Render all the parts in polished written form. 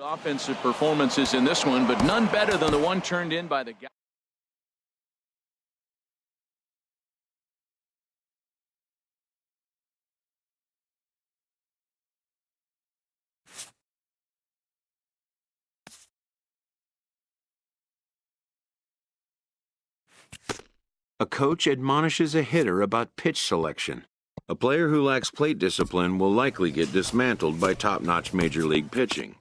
Offensive performances in this one, but none better than the one turned in by the guy. A coach admonishes a hitter about pitch selection. A player who lacks plate discipline will likely get dismantled by top-notch major league pitching.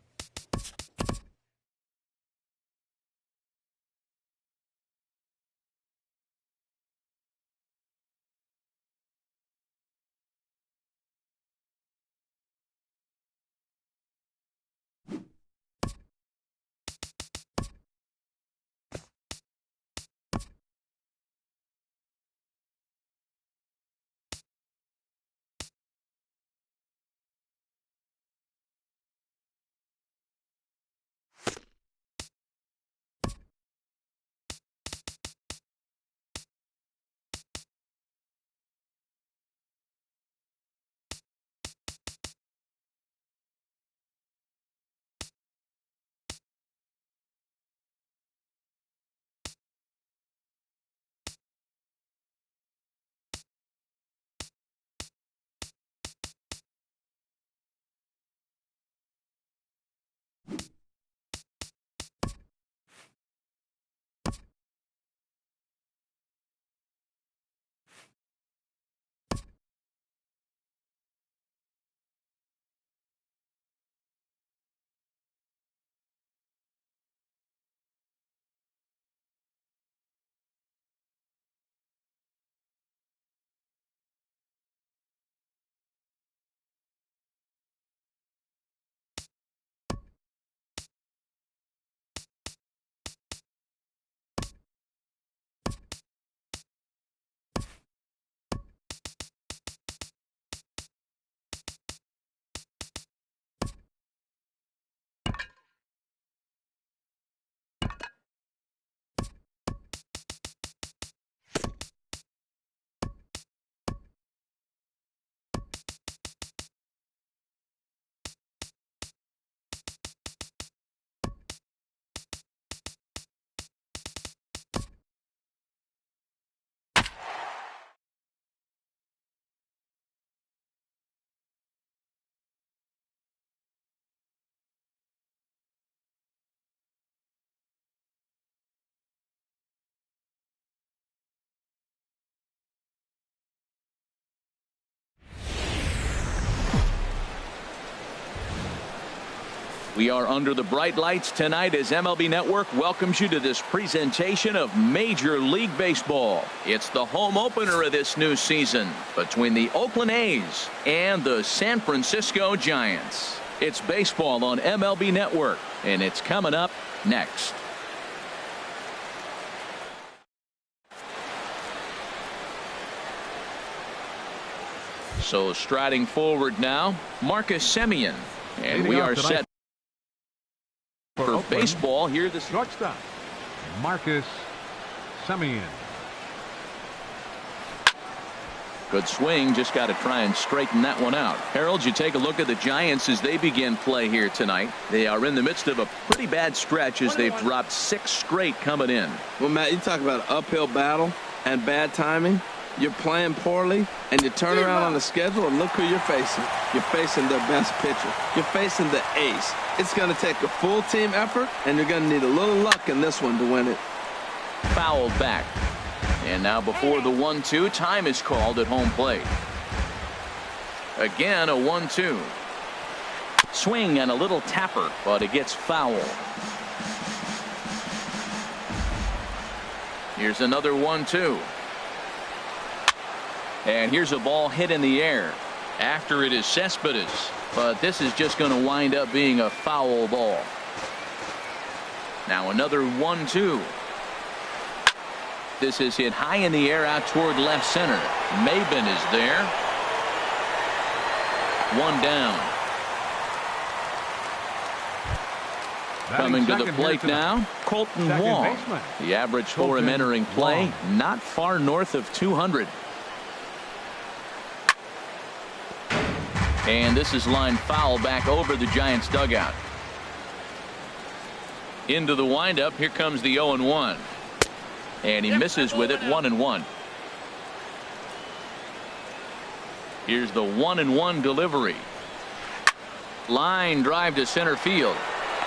We are under the bright lights tonight as MLB Network welcomes you to this presentation of Major League Baseball. It's the home opener of this new season between the Oakland A's and the San Francisco Giants. It's baseball on MLB Network, and it's coming up next. So striding forward now, Marcus Semien, and we are set for baseball here this shortstop Marcus Semien. Good swing, just got to try and straighten that one out. Harold, you take a look at the Giants as they begin play here tonight. They are in the midst of a pretty bad stretch as they've dropped 6 straight coming in. Well, Matt, you talk about an uphill battle and bad timing. You're playing poorly, and you turn around on the schedule, and look who you're facing. You're facing their best pitcher. You're facing the ace. It's going to take a full team effort, and you're going to need a little luck in this one to win it. Fouled back. And now before the 1-2, time is called at home plate. Again, a 1-2. Swing and a little tapper, but it gets foul. Here's another 1-2. And here's a ball hit in the air. After it is Cespedes, but this is just going to wind up being a foul ball. Now another 1-2. This is hit high in the air out toward left center. Maben is there. One down. Coming to the plate now, Colton Wong. The average for him entering play, not far north of 200. And this is lined foul back over the Giants dugout. Into the windup. Here comes the 0-1. And he misses with it. 1-1. Here's the 1-1 delivery. Line drive to center field.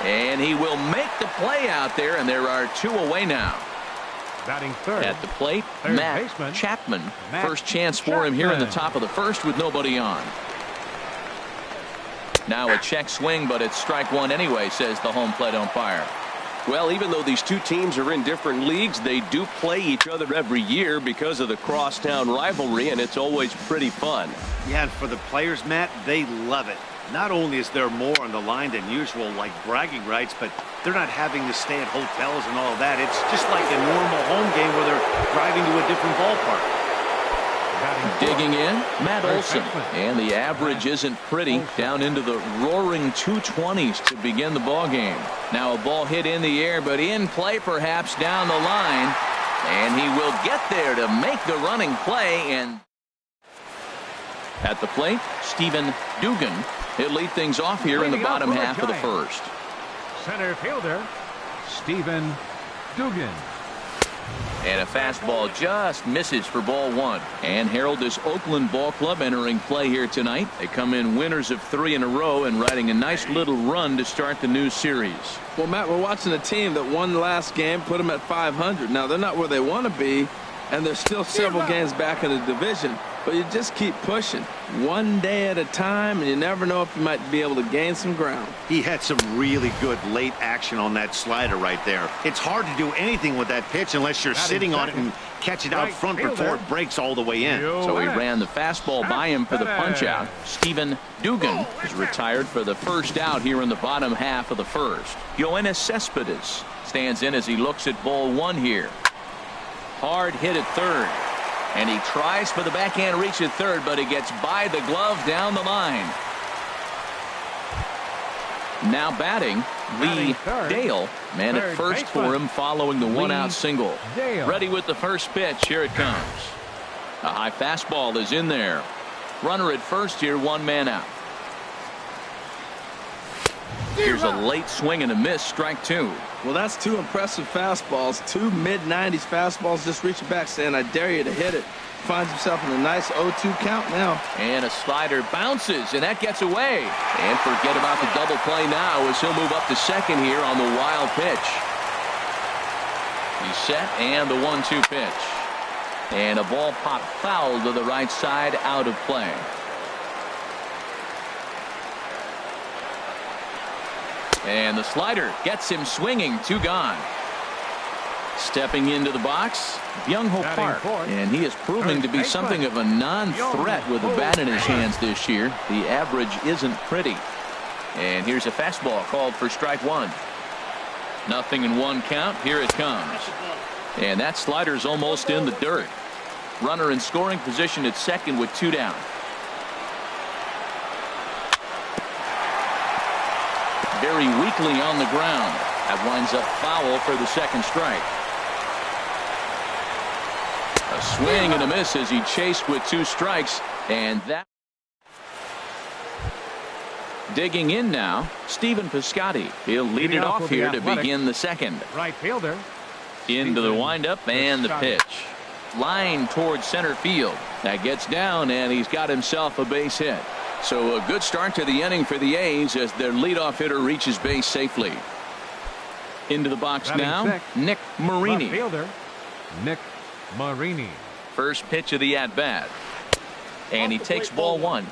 And he will make the play out there, and there are 2 away now. Batting third. At the plate, Third Matt baseman, Chapman. Matt First chance for him here in the Chapman. top of the first with nobody on. Now a check swing, but it's strike one anyway, says the home plate umpire. Well, even though these two teams are in different leagues, they do play each other every year because of the crosstown rivalry, and it's always pretty fun. Yeah, and for the players, Matt, they love it. Not only is there more on the line than usual, like bragging rights, but they're not having to stay at hotels and all that. It's just like a normal home game where they're driving to a different ballpark. Digging in, Matt Olson. And the average isn't pretty. Down into the roaring 220s to begin the ball game. Now a ball hit in the air, but in play perhaps down the line. And he will get there to make the running play. And at the plate, Stephen Dugan. He'll lead things off here in the bottom half of the first. Center fielder, Stephen Dugan. And a fastball just misses for ball one. And Harold, this Oakland ball club entering play here tonight. They come in winners of 3 in a row and riding a nice little run to start the new series. Well, Matt, we're watching a team that won the last game, put them at 500. Now, they're not where they want to be, and they're still several games back in the division. But you just keep pushing one day at a time, and you never know if you might be able to gain some ground. He had some really good late action on that slider right there. It's hard to do anything with that pitch unless you're sitting on it and catch it out front before it breaks all the way in. So he ran the fastball by him for the punch out. Stephen Dugan is retired for the first out here in the bottom half of the first. Yoenis Cespedes stands in as he looks at ball one here. Hard hit at third. And he tries for the backhand reach at third, but he gets by the glove down the line. Now batting, Lee Dale. Man at first for him following the one-out single. Ready with the first pitch. Here it comes. A high fastball is in there. Runner at first here, 1 man out. Here's a late swing and a miss, strike 2. Well, that's 2 impressive fastballs. 2 mid-90s fastballs just reaching back saying, I dare you to hit it. Finds himself in a nice 0-2 count now. And a slider bounces, and that gets away. And forget about the double play now as he'll move up to second here on the wild pitch. He's set, and the 1-2 pitch. And a ball popped foul to the right side, out of play. And the slider gets him swinging. 2 gone. Stepping into the box, Byung-Ho Park. And he is proving to be something of a non-threat with a bat in his hands this year. The average isn't pretty. And here's a fastball called for strike 1. 0-1 count. Here it comes. And that slider's almost in the dirt. Runner in scoring position at second with 2 down. Very weakly on the ground. That winds up foul for the second strike. A swing and a miss as he chased with 2 strikes. And that. Digging in now, Stephen Piscotty. He'll lead it off here to begin the second. Right fielder. Into the windup and the pitch. Line towards center field. That gets down, and he's got himself a base hit. So a good start to the inning for the A's as their leadoff hitter reaches base safely. Into the box now, Nick Marini. Left fielder, Nick Marini. First pitch of the at-bat. And he takes ball 1.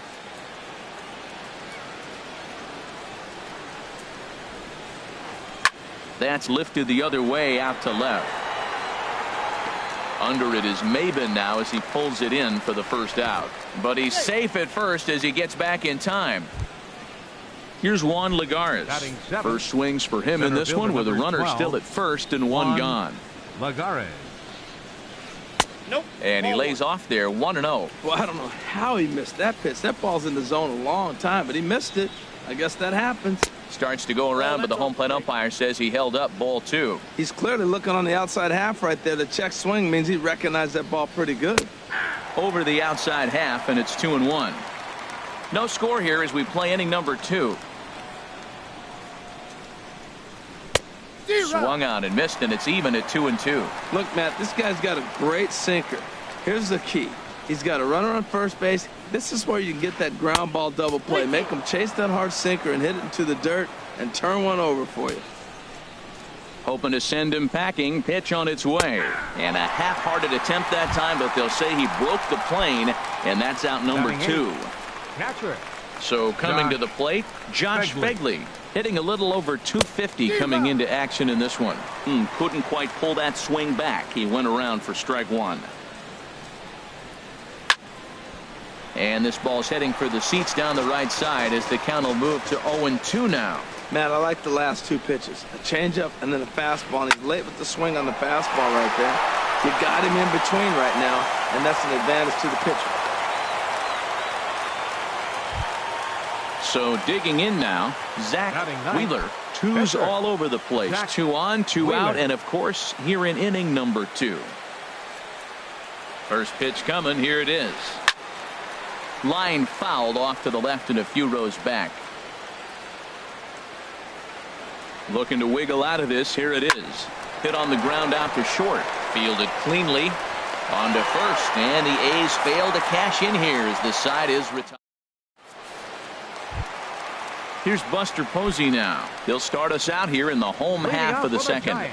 That's lifted the other way out to left. Under it is Maben now as he pulls it in for the first out. But he's safe at first as he gets back in time. Here's Juan Lagares. First swings for him in this one with a runner still at first and 1 gone. Lagares. Nope. And he lays off there 1-0. Well, I don't know how he missed that pitch. That ball's in the zone a long time, but he missed it. I guess that happens. Starts to go around, but the home plate umpire says he held up ball 2. He's clearly looking on the outside half right there. The check swing means he recognized that ball pretty good. Over the outside half, and it's 2-1. No score here as we play inning number 2. swung on and missed, and it's even at 2-2. Look, Matt, this guy's got a great sinker. Here's the key. He's got a runner on first base. This is where you can get that ground ball double play. Make him chase that hard sinker and hit it into the dirt and turn one over for you. Hoping to send him packing. Pitch on its way. And a half-hearted attempt that time, but they'll say he broke the plane, and that's out number 2. Catcher. So coming to the plate, Josh Begley. Hitting a little over 250 coming into action in this one. Couldn't quite pull that swing back. He went around for strike 1. And this ball's heading for the seats down the right side as the count will move to 0-2 now. Matt, I like the last 2 pitches. A changeup and then a fastball. And he's late with the swing on the fastball right there. You got him in between right now, and that's an advantage to the pitcher. So digging in now, Zach Wheeler. 2s all over the place. 2 on, 2 out, and of course here in inning number 2. First pitch coming. Here it is. Line fouled off to the left and a few rows back. Looking to wiggle out of this. Here it is. Hit on the ground out to short. Fielded cleanly. On to first. And the A's fail to cash in here as the side is retired. Here's Buster Posey now. He'll start us out here in the home half of the second.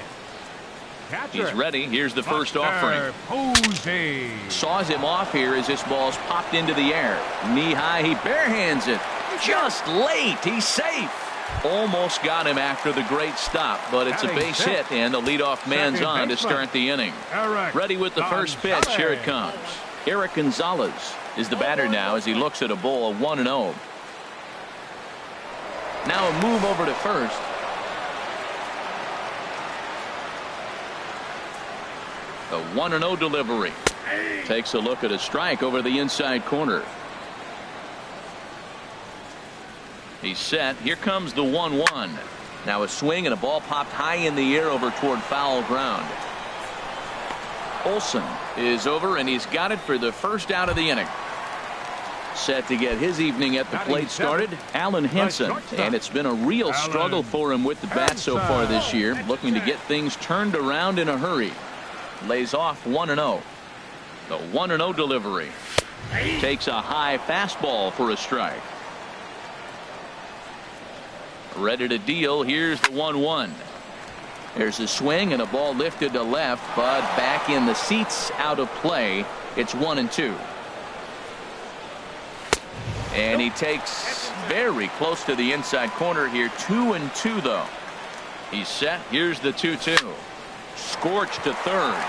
He's ready. Here's the first offering. Posey. Saws him off here as this ball's popped into the air. Knee high. He barehands it. Just late. He's safe. Almost got him after the great stop, but it's a base hit, and the leadoff man's on to start the inning. Ready with the first pitch. Here it comes. Eric Gonzalez is the batter now as he looks at a ball of 1-0. Now a move over to first. The 1-0 delivery. Takes a look at a strike over the inside corner. He's set. Here comes the 1-1. Now a swing and a ball popped high in the air over toward foul ground. Olson is over, and he's got it for the first out of the inning. Set to get his evening at the plate started, Alan Henson. And it's been a real struggle for him with the bat so far this year. Looking to get things turned around in a hurry. Lays off 1-0. The 1-0 delivery. Takes a high fastball for a strike. Ready to deal. Here's the 1-1. There's a swing and a ball lifted to left, but back in the seats, out of play. It's 1-2. And he takes very close to the inside corner here. 2-2 though. He's set. Here's the 2-2. Scorched to third.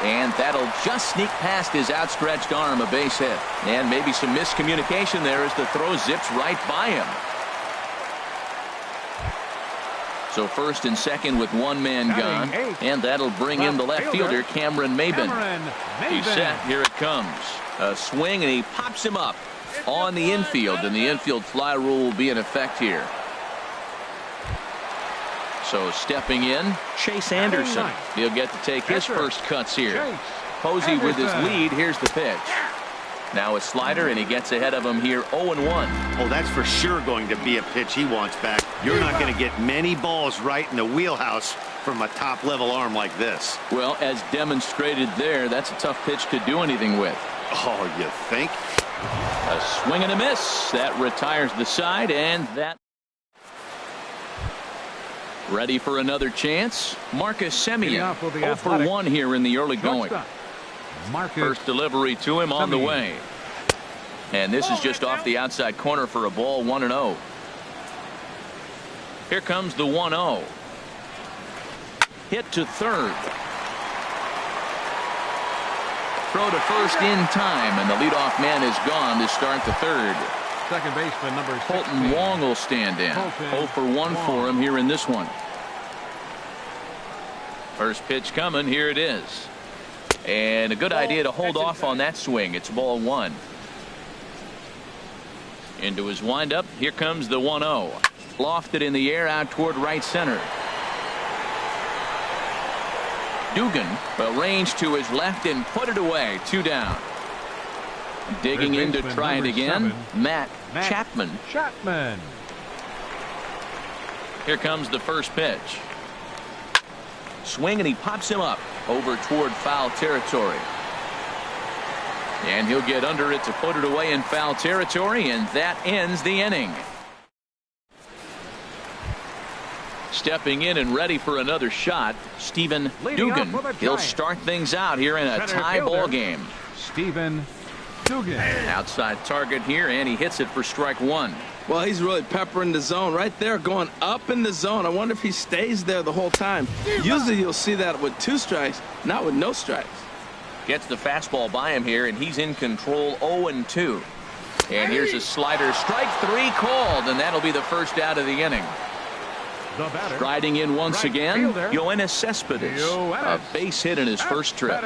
And that'll just sneak past his outstretched arm, a base hit. And maybe some miscommunication there as the throw zips right by him. So first and second with one man gone. And that'll bring in the left fielder, Cameron Maben. He's set. Here it comes. A swing, and he pops him up on the infield, and the infield fly rule will be in effect here. So stepping in, Chase Anderson. He'll get to take his first cuts here. Posey with his lead. Here's the pitch. Now a slider, and he gets ahead of him here. 0-1. Oh, that's for sure going to be a pitch he wants back. You're not going to get many balls right in the wheelhouse from a top-level arm like this. Well, as demonstrated there, that's a tough pitch to do anything with. Oh, you think? A swing and a miss. That retires the side, and that. Ready for another chance. Marcus Semien, 0 for 1 here in the early going. First delivery to him on the way. And this is just off the outside corner for a ball. 1-0. Here comes the 1-0. Hit to third. Throw to first in time, and the leadoff man is gone to start the third. Second baseman number 16. Colton Wong will stand in. 0 for 1 for him here in this one. First pitch coming. Here it is. And a good idea to hold off on that swing. It's ball 1. Into his windup. Here comes the 1-0. Lofted in the air out toward right center. Dugan arranged to his left and put it away. 2 down. Digging in to try it again. Matt Chapman. Chapman. Here comes the first pitch. Swing, and he pops him up over toward foul territory. And he'll get under it to put it away in foul territory, and that ends the inning. Stepping in and ready for another shot, Stephen Dugan. He'll start things out here in a tie ball game. Stephen Dugan. Outside target here, and he hits it for strike one. Well, he's really peppering the zone right there, going up in the zone. I wonder if he stays there the whole time. Usually you'll see that with 2 strikes, not with no strikes. Gets the fastball by him here, and he's in control 0-2. And here's a slider. Strike 3 called, and that'll be the first out of the inning. The batter. Striding in once again, Yoenis Cespedes. A base hit in his first trip.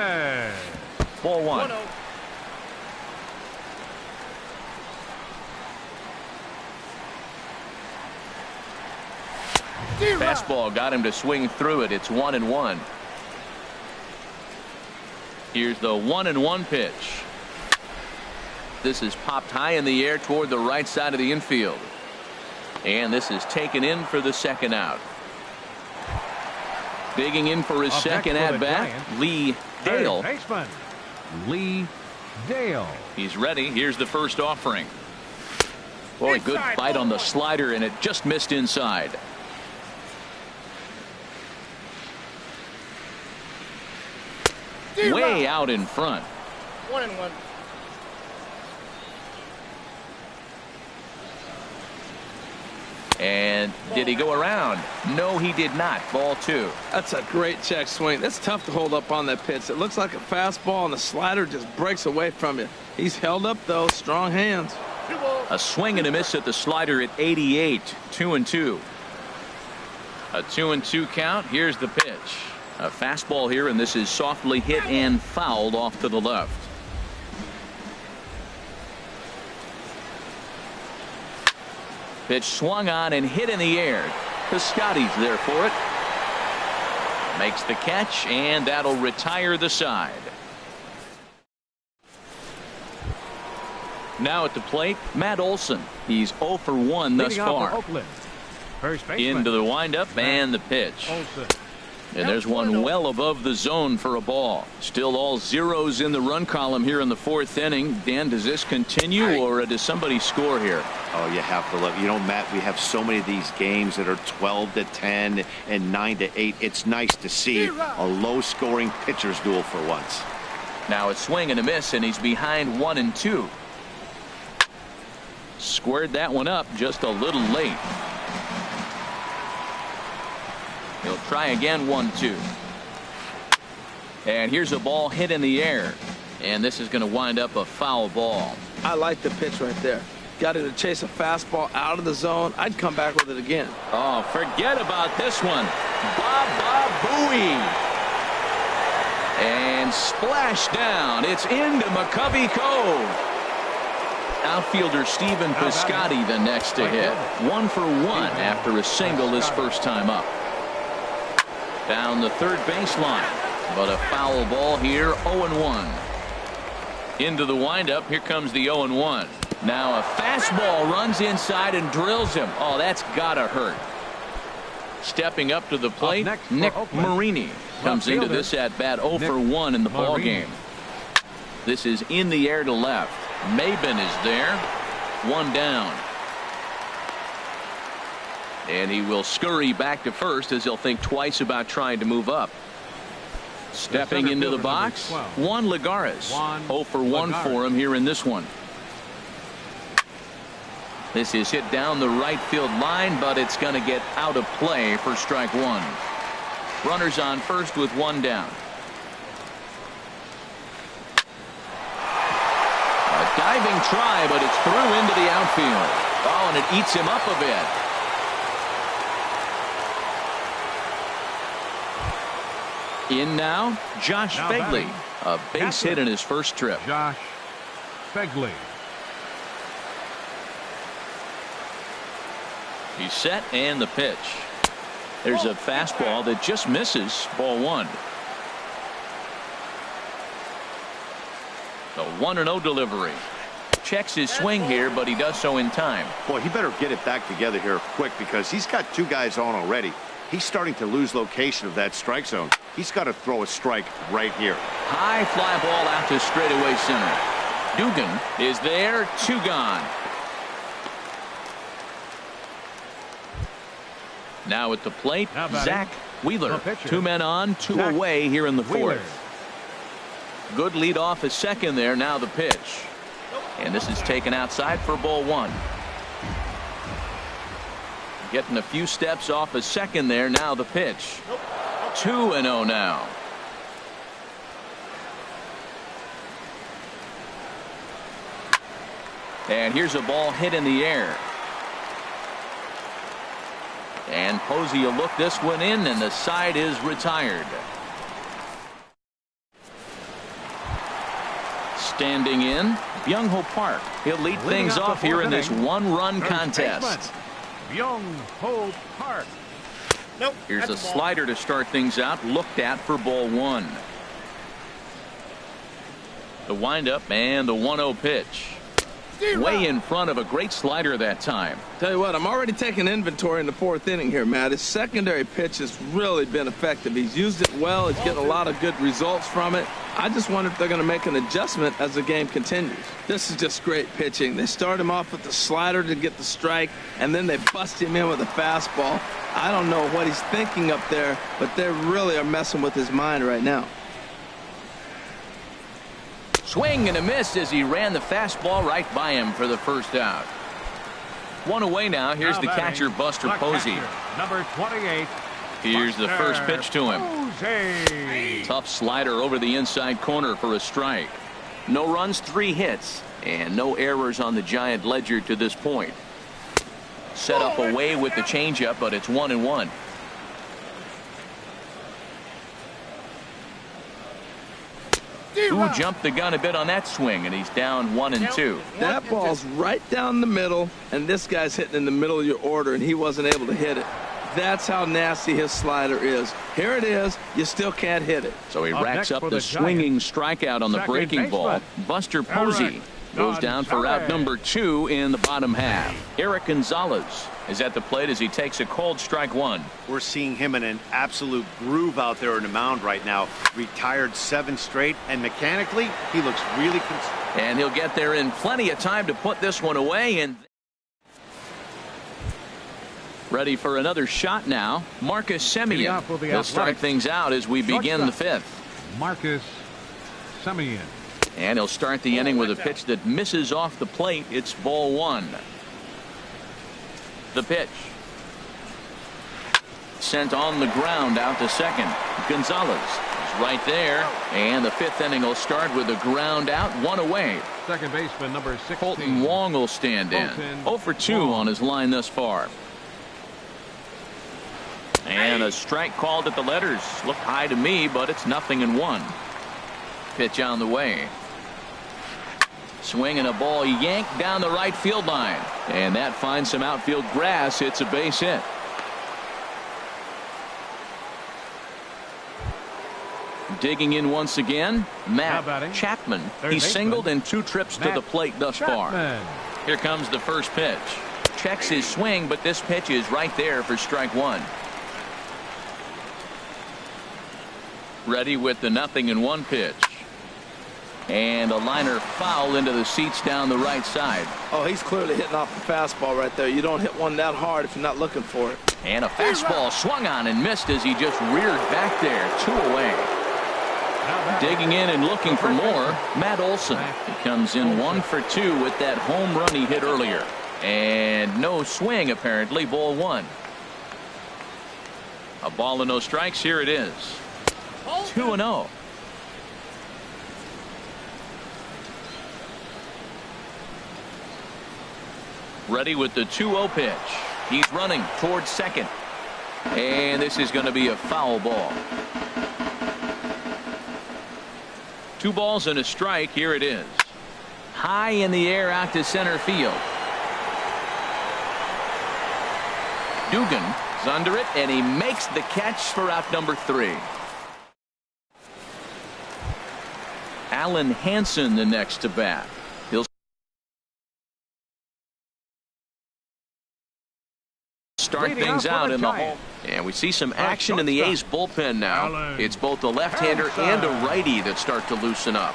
Ball 1. Fastball got him to swing through it. It's 1-1. Here's the 1-1 pitch. This is popped high in the air toward the right side of the infield. And this is taken in for the second out. Digging in for his second at bat, Lee Dale. Baseman Lee Dale. He's ready. Here's the first offering. Boy, good bite on the slider, and it just missed inside. Way out in front. 1-1. And did he go around? No, he did not. Ball 2. That's a great check swing. That's tough to hold up on that pitch. It looks like a fastball, and the slider just breaks away from you. He's held up, though. Strong hands. A swing and a miss at the slider at 88. 2-2. A 2-2 count. Here's the pitch. A fastball here, and this is softly hit and fouled off to the left. Pitch swung on and hit in the air. Piscotty's there for it. Makes the catch, and that'll retire the side. Now at the plate, Matt Olson. He's 0 for 1 thus far. Into the windup and the pitch. And there's one well above the zone for a ball. Still all zeros in the run column here in the 4th inning. Dan, does this continue, or does somebody score here? Oh, you have to love. You know, Matt, we have so many of these games that are 12-10 and 9-8. It's nice to see a low-scoring pitcher's duel for once. Now a swing and a miss, and he's behind 1-2. Squared that one up just a little late. He'll try again. 1-2. And here's a ball hit in the air. And this is going to wind up a foul ball. I like the pitch right there. Got him to chase a fastball out of the zone. I'd come back with it again. Oh, forget about this one. Baba Booey. And splash down. It's into McCovey Cove. Outfielder Stephen Piscotty the next to hit. 1 for 1 after a single his first time up. Down the third baseline, but a foul ball here. 0-1. Into the windup. Here comes the 0-1. Now a fastball runs inside and drills him. Oh, that's gotta hurt. Stepping up to the plate, Nick Marini comes into this at bat. 0 for 1 in the ball game. This is in the air to left. Maben is there. 1 down. And he will scurry back to first as he'll think twice about trying to move up. Stepping into the box, Juan Lagares. 0 for 1 for him here in this one. This is hit down the right field line, but it's going to get out of play for strike 1. Runners on first with 1 down. A diving try, but it's through into the outfield. Oh, and it eats him up a bit. In now, Josh Begley. A base hit in his first trip. Josh Begley. He's set, and the pitch. There's a fastball that just misses. Ball 1. The 1-0 delivery. Checks his swing here, but he does so in time. Boy, he better get it back together here quick because he's got 2 guys on already. He's starting to lose location of that strike zone. He's got to throw a strike right here. High fly ball out to straightaway center. Dugan is there, 2 gone. Now at the plate, Zach Wheeler. 2 men on, 2 away here in the 4th. Good lead off a second there. Now the pitch. And this is taken outside for ball 1. Getting a few steps off a second there. Now the pitch. 2-0 now. And here's a ball hit in the air. And Posey will look this one in, and the side is retired. Standing in, Byung-ho Park. He'll lead things off here in this 1-run contest. Byung-ho Park. Here's a slider to start things out, looked at for ball 1. The windup and the 1-0 pitch. Way in front of a great slider that time. Tell you what, I'm already taking inventory in the 4th inning here, Matt. His secondary pitch has really been effective. He's used it well. He's getting a lot of good results from it. I just wonder if they're going to make an adjustment as the game continues. This is just great pitching. They start him off with the slider to get the strike, and then they bust him in with a fastball. I don't know what he's thinking up there, but they really are messing with his mind right now. Swing and a miss as he ran the fastball right by him for the first out. 1 away now. Here's the catcher, Buster Posey. Number 28. Here's the first pitch to him. Posey. Tough slider over the inside corner for a strike. No runs, 3 hits, and no errors on the Giant ledger to this point. Set up away with the changeup, but it's 1-1. Who jumped the gun a bit on that swing, and he's down 1-2. That ball's right down the middle, and this guy's hitting in the middle of your order, and he wasn't able to hit it. That's how nasty his slider is. Here it is. You still can't hit it. So he racks up the swinging strikeout on the breaking ball. Buster Posey goes down for out number 2 in the bottom half. Eric Gonzalez is at the plate as he takes a cold strike 1. We're seeing him in an absolute groove out there in the mound right now. Retired 7 straight, and mechanically, he looks really and he'll get there in plenty of time to put this one away. And ready for another shot now. Marcus Semien. He'll start things out as we begin the 5th. Marcus Semien. And he'll start the inning with a pitch that misses off the plate. It's ball 1. The pitch. Sent on the ground out to second. Gonzalez is right there. And the 5th inning will start with a ground out, 1 away. Second baseman number 16. Colton Wong will stand in. 0 for 2 on his line thus far. And a strike called at the letters. Looked high to me, but it's 0-1. Pitch on the way. Swing and a ball yanked down the right field line. And that finds some outfield grass. It's a base hit. Digging in once again, Matt Chapman. He singled in 2 trips to the plate thus far. Here comes the first pitch. Checks his swing, but this pitch is right there for strike 1. Ready with the 0-1 pitch. And a liner foul into the seats down the right side. Oh, he's clearly hitting off the fastball right there. You don't hit one that hard if you're not looking for it. And a fastball swung on and missed as he just reared back there. 2 away. Digging in and looking for more, Matt Olson. He comes in 1 for 2 with that home run he hit earlier. And no swing, apparently. Ball 1. A ball and no strikes. Here it is. 2-0. Ready with the 2-0 pitch. He's running towards second. And this is going to be a foul ball. 2 balls and a strike. Here it is. High in the air out to center field. Dugan is under it, and he makes the catch for out number 3. Alan Hansen the next to bat. He'll start things out in the home. And we see some action in the A's bullpen now. It's both a left-hander and a righty that start to loosen up.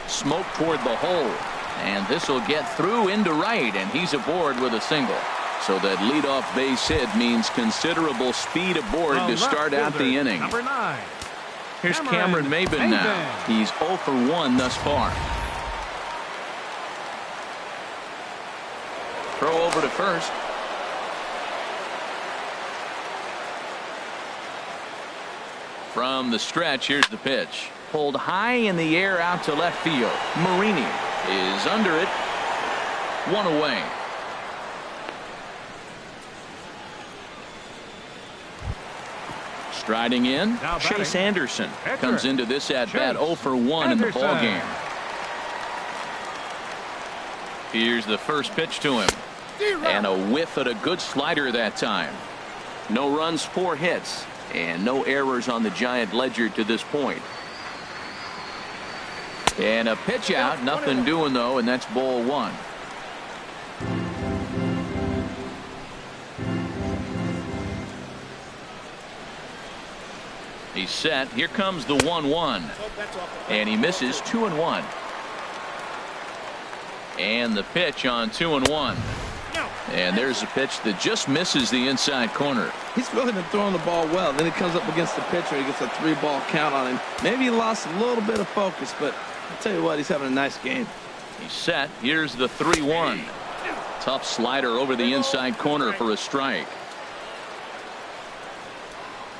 Smoke toward the hole. And this will get through into right, and he's aboard with a single. So that leadoff base hit means considerable speed aboard to start out the inning. Number 9. Here's Cameron Maben now. He's 0 for 1 thus far. Throw over to first. From the stretch, here's the pitch. Pulled high in the air out to left field. Marini is under it. 1 away. Striding in, Chase Anderson comes into this at-bat 0 for 1 in the ballgame. Here's the first pitch to him. And a whiff at a good slider that time. No runs, 4 hits, and no errors on the Giant ledger to this point. And a pitch out, nothing doing though, and that's ball 1. He's set. Here comes the 1-1. And he misses 2-1. And the pitch on 2-1. And there's a pitch that just misses the inside corner. He's really been throwing the ball well. Then he comes up against the pitcher. He gets a 3-ball count on him. Maybe he lost a little bit of focus, but I'll tell you what, he's having a nice game. He's set. Here's the 3-1. Tough slider over the inside corner for a strike.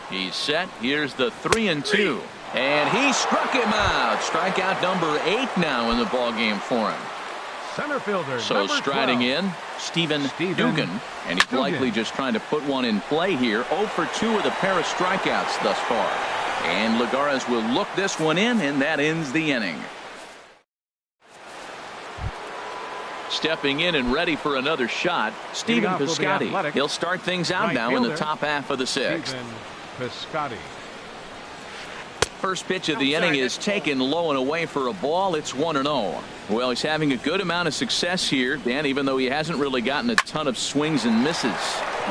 He's set. Here's the 3-2. And he struck him out. Strikeout number 8 now in the ballgame for him. Center fielder. So striding 12. in, Stephen Dugan. And he's likely just trying to put one in play here. 0 for 2 with a pair of strikeouts thus far. And Lagares will look this one in, and that ends the inning. Stepping in and ready for another shot, Stephen Piscotty. He'll start things out now in the top half of the 6th. Piscotty. First pitch of the inning is taken low and away for a ball. It's 1-0. Well, he's having a good amount of success here, Dan, even though he hasn't really gotten a ton of swings and misses.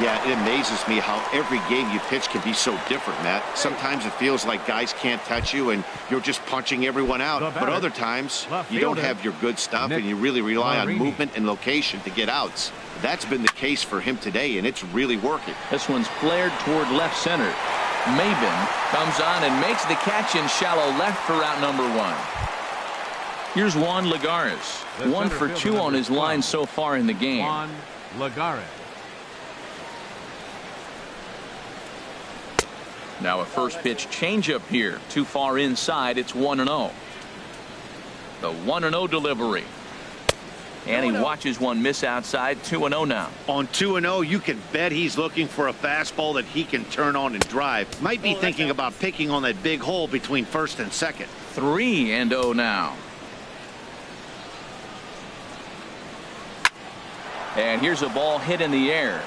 Yeah, it amazes me how every game you pitch can be so different, Matt. Sometimes it feels like guys can't touch you and you're just punching everyone out. But other times you don't have your good stuff and you really rely on movement and location to get outs. That's been the case for him today, and it's really working. This one's flared toward left center. Maben comes on and makes the catch in shallow left for out number 1. Here's Juan Lagares. 1 for 2 on his line so far in the game. Juan Lagares. Now a first pitch changeup here. Too far inside. It's 1-0. The 1-0 delivery. And he watches one miss outside. 2-0 now. On 2-0, you can bet he's looking for a fastball that he can turn on and drive. Might be thinking about picking on that big hole between first and second. 3-0 now. And here's a ball hit in the air.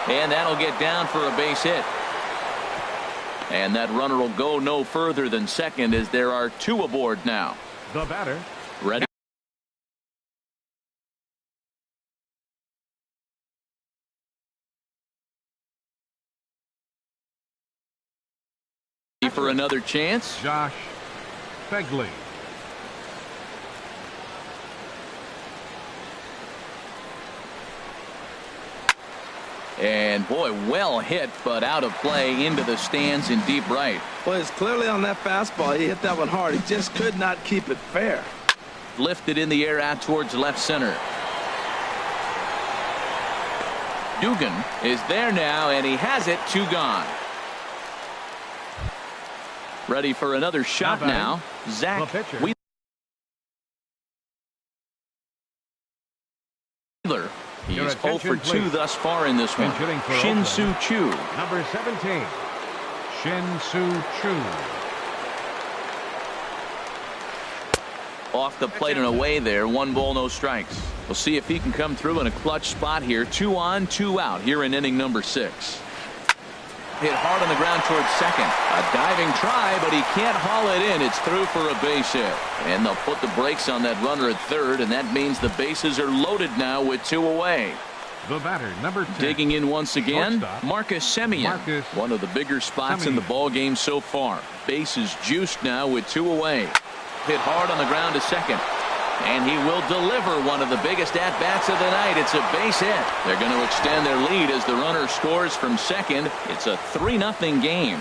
And that'll get down for a base hit. And that runner will go no further than second as there are 2 aboard now. The batter. Ready for another chance. Josh Begley. And boy, well hit, but out of play into the stands in deep right. Well, it's clearly on that fastball. He hit that one hard. He just could not keep it fair. Lifted in the air out towards left center. Dugan is there now, and he has it. 2 gone. Ready for another shot now. Zach Wheeler. He is 0 for 2 thus far in this one. Shin-Soo Choo. Number 17. Shin-Soo Choo. Off the plate and away there. 1 ball, no strikes. We'll see if he can come through in a clutch spot here. 2 on, 2 out here in inning number 6. Hit hard on the ground towards second. A diving try, but he can't haul it in. It's through for a base hit. And they'll put the brakes on that runner at third, and that means the bases are loaded now with 2 away. The batter, number 10. Digging in once again, Shortstop, Marcus Semien. One of the bigger spots in the ball game so far. Base is juiced now with 2 away. Hit hard on the ground to second. And he will deliver one of the biggest at-bats of the night. It's a base hit. They're going to extend their lead as the runner scores from second. It's a 3-0 game.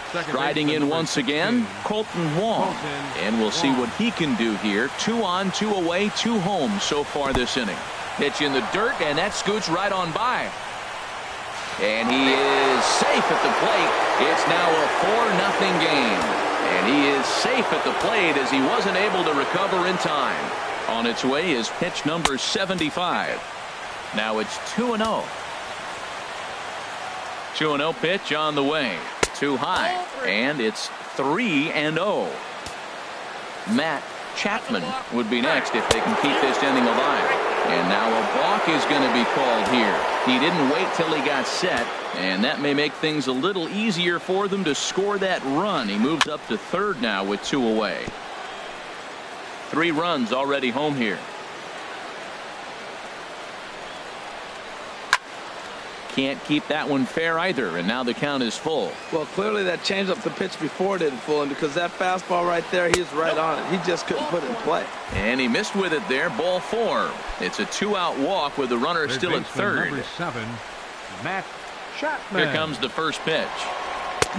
Striding in once again, Colton Wong. And we'll see what he can do here. 2 on, 2 away, 2 home so far this inning. Pitch in the dirt, and that scoots right on by. And he is safe at the plate. It's now a 4-0 game. And he is safe at the plate as he wasn't able to recover in time. On its way is pitch number 75. Now it's 2-0. 2-0 pitch on the way. Too high. And it's 3-0. Matt Chapman would be next if they can keep this inning alive. And now a balk is going to be called here. He didn't wait till he got set, and that may make things a little easier for them to score that run. He moves up to third now with 2 away. 3 runs already home here. Can't keep that one fair either, and now the count is full. Well, clearly that changeup the pitch before didn't fool him, because that fastball right there, he's right on it. He just couldn't put it in play. And he missed with it there. Ball 4. It's a 2-out walk with the runner still at third. Number 7, Matt Chapman. Here comes the first pitch.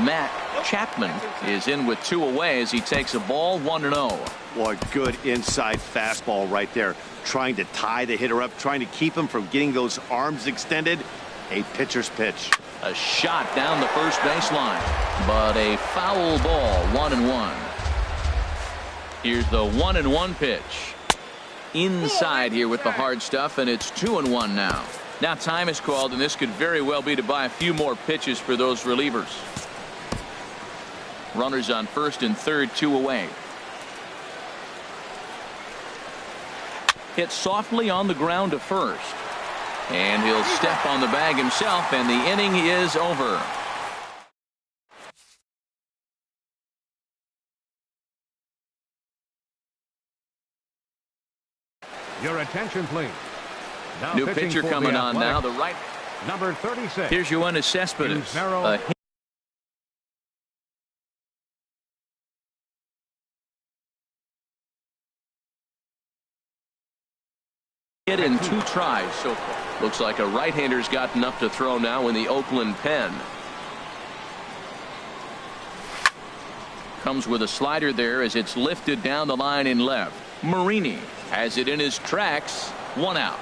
Matt Chapman is in with 2 away as he takes a ball 1-0. Boy, good inside fastball right there. Trying to tie the hitter up, trying to keep him from getting those arms extended. A pitcher's pitch. A shot down the first baseline, but a foul ball. 1-1. Here's the 1-1 pitch. Inside here with the hard stuff, and it's 2-1 now. Now time is called, and this could very well be to buy a few more pitches for those relievers. Runners on first and third, 2 away. Hit softly on the ground to first. And he'll step on the bag himself, and the inning is over. Your attention, please. Now New pitcher coming on now. The right. Number 36. Here's Yoenis Cespedes. A hit in 2 tries so far. Looks like a right-hander's gotten up to throw now in the Oakland pen. Comes with a slider there as it's lifted down the line in left. Marini has it in his tracks. 1 out.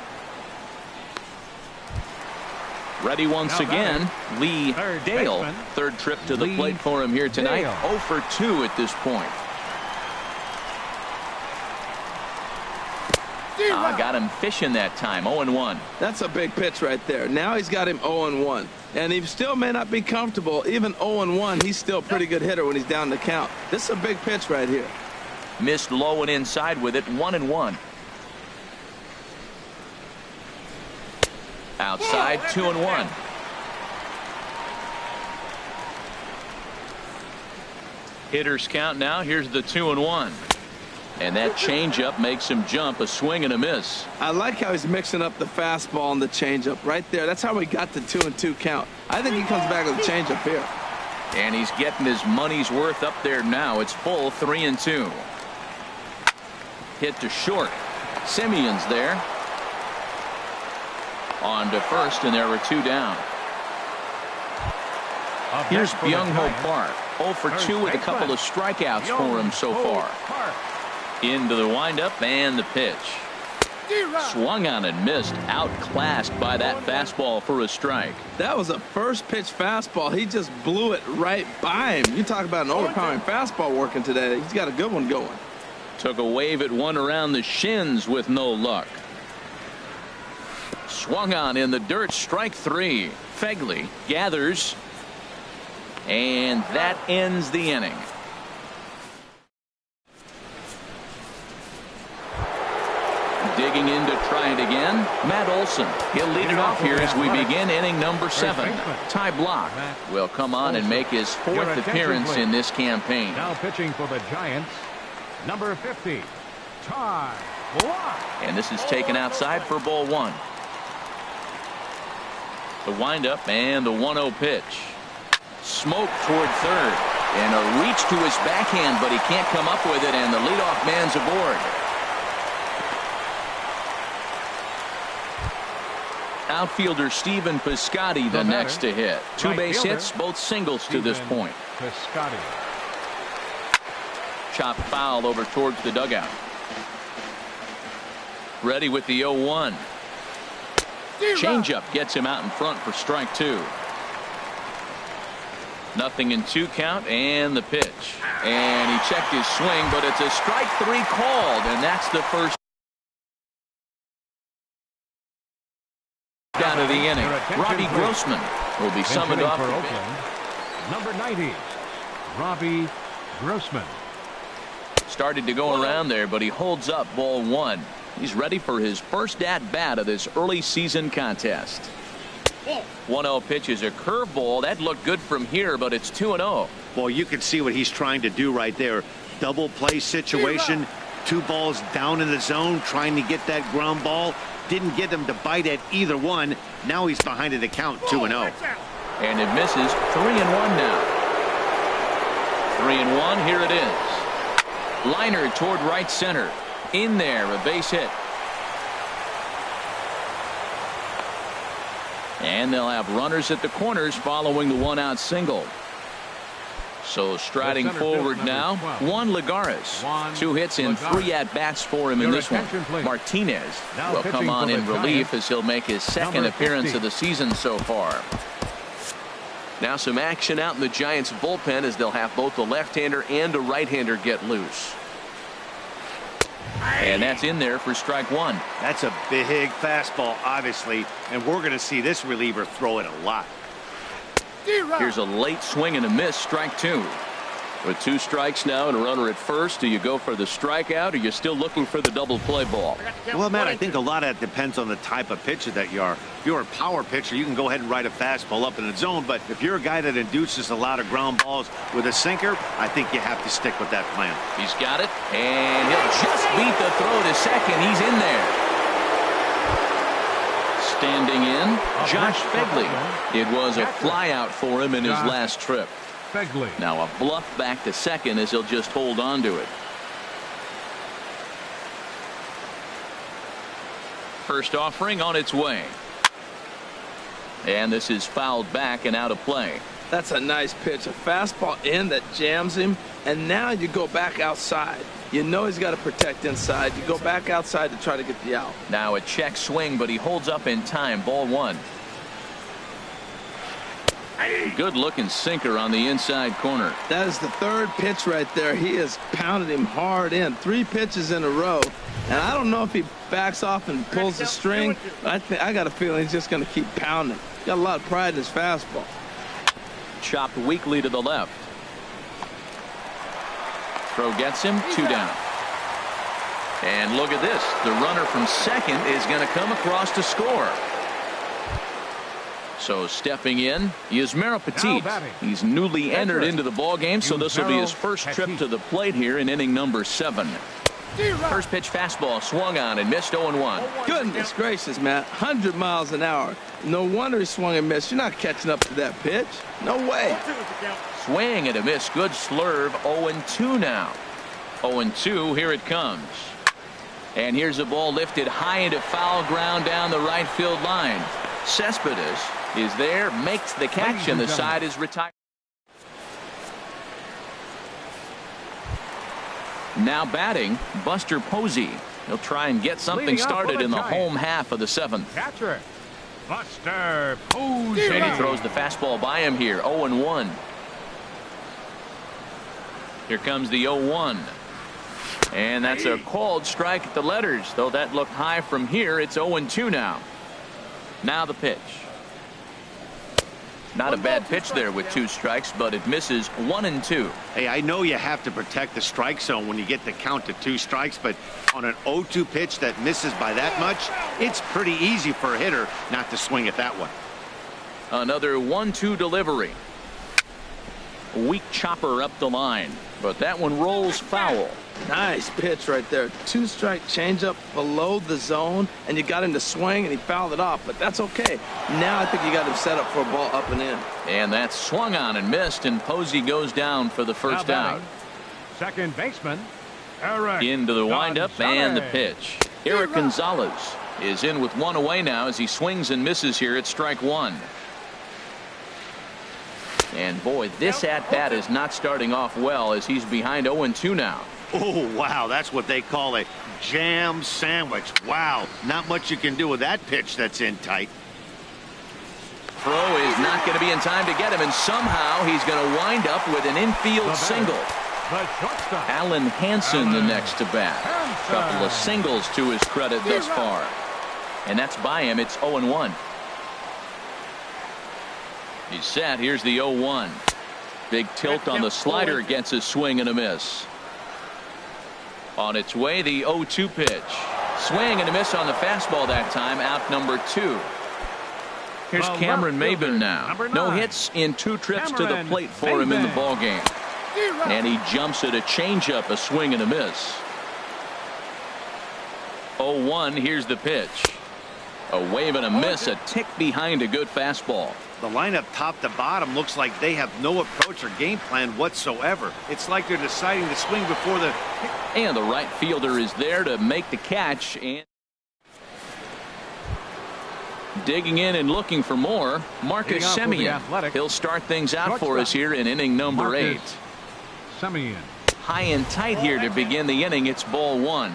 Ready once again, Lee Dale. Third trip to the plate for him here tonight. 0 for 2 at this point. Got him fishing that time. 0-1. That's a big pitch right there. Now he's got him 0-1. And he still may not be comfortable. Even 0-1, he's still a pretty good hitter when he's down the count. This is a big pitch right here. Missed low and inside with it. 1-1. Outside, 2-1. Hitters count now. Here's the 2-1. And that changeup makes him jump. A swing and a miss. I like how he's mixing up the fastball and the changeup right there. That's how we got the 2-2 count. I think he comes back with a changeup here. And he's getting his money's worth up there now. It's full 3-2. Hit to short. Simeon's there. On to first, and there were 2 down. Here's Byung-Ho Park. 0 for 2 with a couple of strikeouts for him so far. Into the windup and the pitch. Swung on and missed. Outclassed by that fastball for a strike. That was a first pitch fastball. He just blew it right by him. You talk about an overpowering fastball working today. He's got a good one going. Took a wave at one around the shins with no luck. Swung on in the dirt. Strike 3. Fegley gathers. And that ends the inning. Digging in to try it again, Matt Olson. He'll lead it off here as we begin inning number 7. Ty Blach will come on and make his 4th appearance in this campaign. Now pitching for the Giants, number 50, Ty Blach. And this is taken outside for ball 1. The windup and the 1-0 pitch. Smoke toward third. And a reach to his backhand, but he can't come up with it, and the leadoff man's aboard. Outfielder Stephen Piscotty the next to hit. Two base hits, both singles to this point. Piscotty. Chopped foul over towards the dugout. Ready with the 0-1. Changeup gets him out in front for strike two. Nothing in 2 count, and the pitch. And he checked his swing, but it's a strike 3 called, and that's the first down of the inning. Robbie Grossman will be summoned off for the Oakland. Number 90, Robbie Grossman. Started to go around there, but he holds up ball 1. He's ready for his first at-bat of this early season contest. 1-0 pitch is a curveball. That looked good from here, but it's 2-0. Well, you can see what he's trying to do right there. Double play situation. 2 balls down in the zone, trying to get that ground ball. Didn't get him to bite at either one. Now he's behind in the count, 2-0. And it misses. 3-1 now. 3-1. Here it is. Liner toward right center. In there, a base hit. And they'll have runners at the corners following the 1-out single. So striding forward now, Juan Lagares. 2 hits and 3 at-bats for him in this one. Martinez will come on in relief as he'll make his second appearance of the season so far. Now some action out in the Giants bullpen as they'll have both a left-hander and a right-hander get loose. And that's in there for strike 1. That's a big fastball, obviously, and we're going to see this reliever throw it a lot. Here's a late swing and a miss, strike 2. With 2 strikes now and a runner at first, do you go for the strikeout, or are you still looking for the double play ball? Well, Matt, I think a lot of that depends on the type of pitcher that you are. If you're a power pitcher, you can go ahead and ride a fastball up in the zone, but if you're a guy that induces a lot of ground balls with a sinker, I think you have to stick with that plan. He's got it, and he'll just beat the throw to second. He's in there. Standing in, Josh Begley. It was a fly out for him in his last trip. Now a bluff back to second as he'll just hold on to it. First offering on its way. And this is fouled back and out of play. That's a nice pitch. A fastball in that jams him. And now you go back outside. You know he's got to protect inside. You go back outside to try to get the out. Now a check swing, but he holds up in time. Ball 1. Good looking sinker on the inside corner. That is the 3rd pitch right there. He has pounded him hard in. 3 pitches in a row. And I don't know if he backs off and pulls the string. I got a feeling he's just going to keep pounding. Got a lot of pride in his fastball. Chopped weakly to the left. Throw gets him. 2 down. And look at this. The runner from second is going to come across to score. So stepping in is Yusmeiro Petit. He's newly entered into the ball game, so this will be his first trip to the plate here in inning number 7. First pitch fastball swung on and missed. 0-1. Goodness gracious, Matt. 100 miles an hour. No wonder he swung and missed. You're not catching up to that pitch. No way. Swing and a miss. Good slurve. 0-2 now. 0-2. Here it comes. And here's a ball lifted high into foul ground down the right field line. Cespedes is there, makes the catch, and the side is retired. Now batting, Buster Posey. He'll try and get something started in the home half of the 7th. Catcher, Buster Posey. And he throws the fastball by him here. 0-1. Here comes the 0-1. And that's a called strike at the letters, though that looked high from here. It's 0-2 now. Now the pitch. Not a bad pitch there with 2 strikes, but it misses. 1-2. Hey, I know you have to protect the strike zone when you get the count to 2 strikes, but on an 0-2 pitch that misses by that much, it's pretty easy for a hitter not to swing at that one. Another 1-2 delivery. Weak chopper up the line, but that one rolls foul. Nice pitch right there. 2-strike changeup below the zone, and you got him to swing, and he fouled it off, but that's okay. Now I think you got him set up for a ball up and in. And that's swung on and missed, and Posey goes down for the first out. Second baseman, Eric Into the windup and the pitch. Eric Gonzalez is in with one away now as he swings and misses here at strike one. And boy, this at-bat is not starting off well as he's behind 0-2 now. Oh, wow, that's what they call a jam sandwich. Wow, not much you can do with that pitch that's in tight. Throw is not going to be in time to get him, and somehow he's going to wind up with an infield single. Alan Hansen the next to bat. Couple of singles to his credit thus far. And that's by him. It's 0-1. He's set. Here's the 0-1. Big tilt on the slider, gets a swing and a miss. On its way, the 0-2 pitch. Swing and a miss on the fastball that time. Out number 2. Here's Cameron Maben now. No hits in 2 trips to the plate for him in the ballgame. And he jumps at a changeup, a swing and a miss. 0-1. Here's the pitch. A wave and a miss, a tick behind a good fastball. The lineup top to bottom looks like they have no approach or game plan whatsoever. It's like they're deciding to swing before the... And the right fielder is there to make the catch. And digging in and looking for more, Marcus Semien. He'll start things out for us here in inning number 8. Semien. High and tight here to begin the inning. It's ball 1.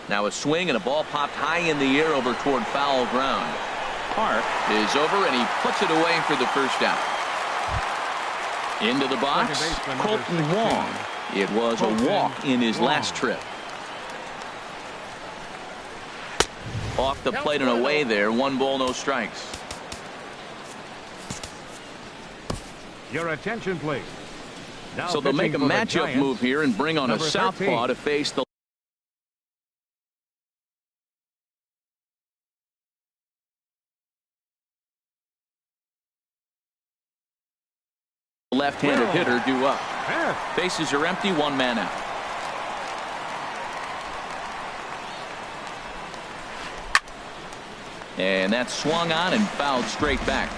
Now a swing and a ball popped high in the air over toward foul ground. Park is over and he puts it away for the first out. Into the box, Colton Wong. It was a walk in his last trip. Off the plate and away there. 1 ball, no strikes. Your attention, please. Now so they'll make a matchup move here and bring on a southpaw to face the left-handed hitter due up. Bases are empty, 1 man out. And that's swung on and fouled straight back.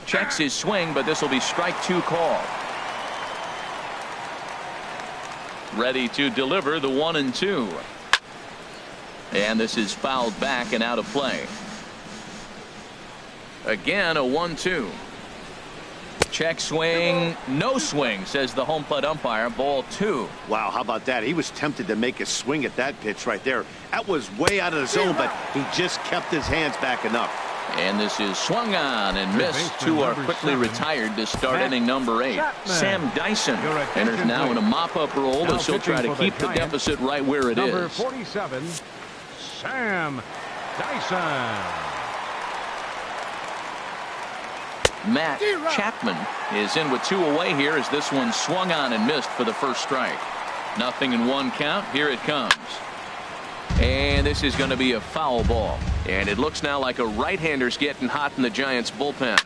Checks his swing, but this will be strike 2 call. Ready to deliver the 1-2. And this is fouled back and out of play. Again, a 1-2. Check swing, no swing, says the home plate umpire. Ball 2. Wow, how about that? He was tempted to make a swing at that pitch right there. That was way out of the zone, but he just kept his hands back enough. And this is swung on and missed. 2 are quickly retired to start inning number 8. Sam Dyson enters now in a mop-up role as he'll try to keep the deficit right where it is. Number 47, Sam Dyson. Matt Chapman is in with 2 away here as this one swung on and missed for the first strike. Nothing in 1 count. Here it comes. And this is going to be a foul ball. And it looks now like a right-hander's getting hot in the Giants bullpen.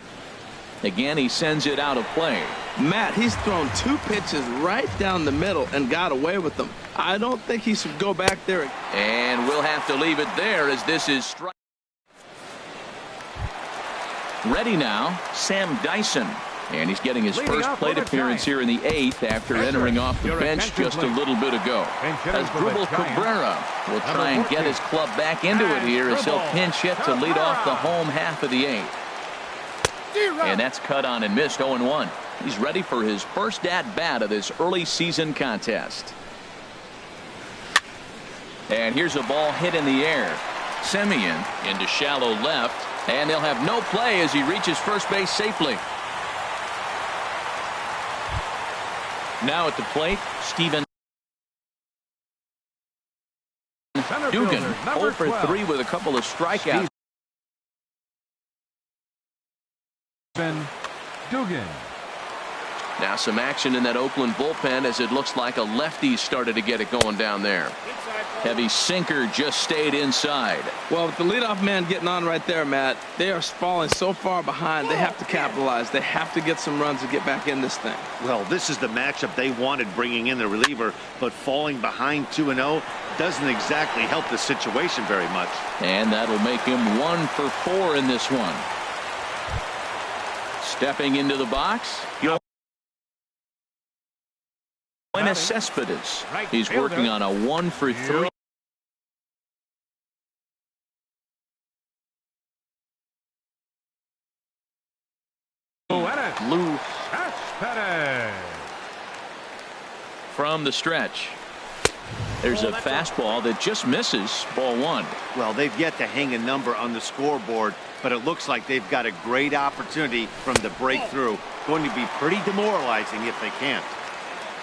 Again, he sends it out of play. Matt, he's thrown 2 pitches right down the middle and got away with them. I don't think he should go back there. And we'll have to leave it there as this is strike. Ready now, Sam Dyson. And he's getting his first plate appearance here in the 8th after entering off the bench just a little bit ago. As Dribble Cabrera will try and get his club back into it here as he'll pinch hit to lead off the home half of the 8th. And that's cut on and missed. 0-1. He's ready for his first at-bat of this early season contest. And here's a ball hit in the air. Semien into shallow left. And they'll have no play as he reaches first base safely. Now at the plate, Steven Dugan, 0 for 3 with a couple of strikeouts. Dugan. Now some action in that Oakland bullpen as it looks like a lefty started to get it going down there. Heavy sinker just stayed inside. Well, with the leadoff man getting on right there, Matt, they are falling so far behind. They have to capitalize. They have to get some runs to get back in this thing. Well, this is the matchup they wanted, bringing in the reliever, but falling behind 2-0 doesn't exactly help the situation very much. And that'll make him 1 for 4 in this one. Stepping into the box, Cespedes. He's working on a 1 for 3. Lou from the stretch. There's a fastball that just misses. Ball 1. Well, they've yet to hang a number on the scoreboard, but it looks like they've got a great opportunity from the breakthrough. Going to be pretty demoralizing if they can't.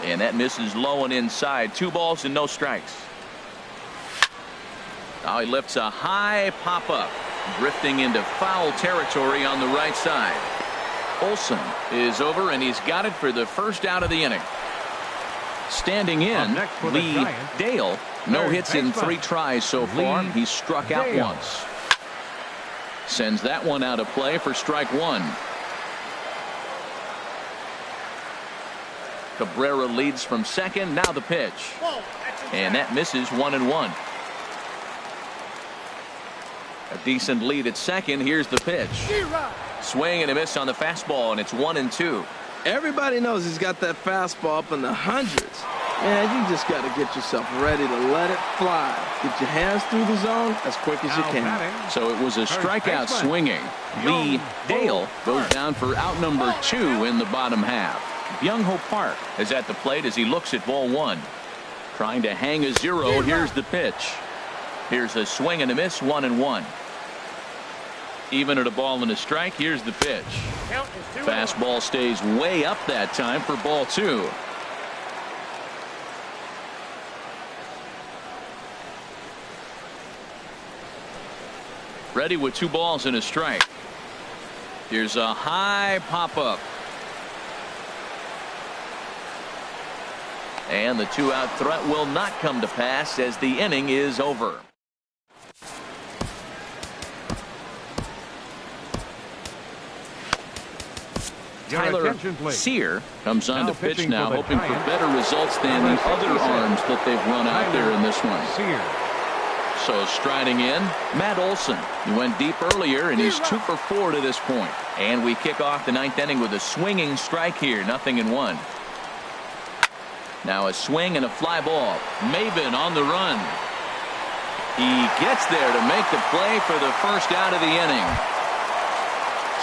And that misses low and inside. 2 balls and no strikes. Now he lifts a high pop-up, drifting into foul territory on the right side. Olsen is over, and he's got it for the first out of the inning. Standing in, Lee Dale. No hits in 3 tries so far. He's struck out once. Sends that one out of play for strike 1. Cabrera leads from second. Now the pitch. And that misses 1-1. A decent lead at second. Here's the pitch. Swing and a miss on the fastball, and it's 1-2. Everybody knows he's got that fastball up in the hundreds. Man, you just got to get yourself ready to let it fly. Get your hands through the zone as quick as you can. So it was a strikeout swinging. Lee Dale goes down for out number 2 in the bottom half. Byung-ho Park is at the plate as he looks at ball 1. Trying to hang a 0. Here's the pitch. Here's a swing and a miss. 1-1. Even at a ball and a strike. Here's the pitch. Fastball stays way up that time for ball 2. Ready with 2 balls and a strike. Here's a high pop-up. And the 2-out threat will not come to pass as the inning is over. Tyler Sear comes on to pitch now, hoping for better results than the other arms that they've run out there in this one. So striding in, Matt Olson. He went deep earlier, and he's 2 for 4 to this point. And we kick off the 9th inning with a swinging strike here, 0-1. Now a swing and a fly ball. Maben on the run. He gets there to make the play for the first out of the inning.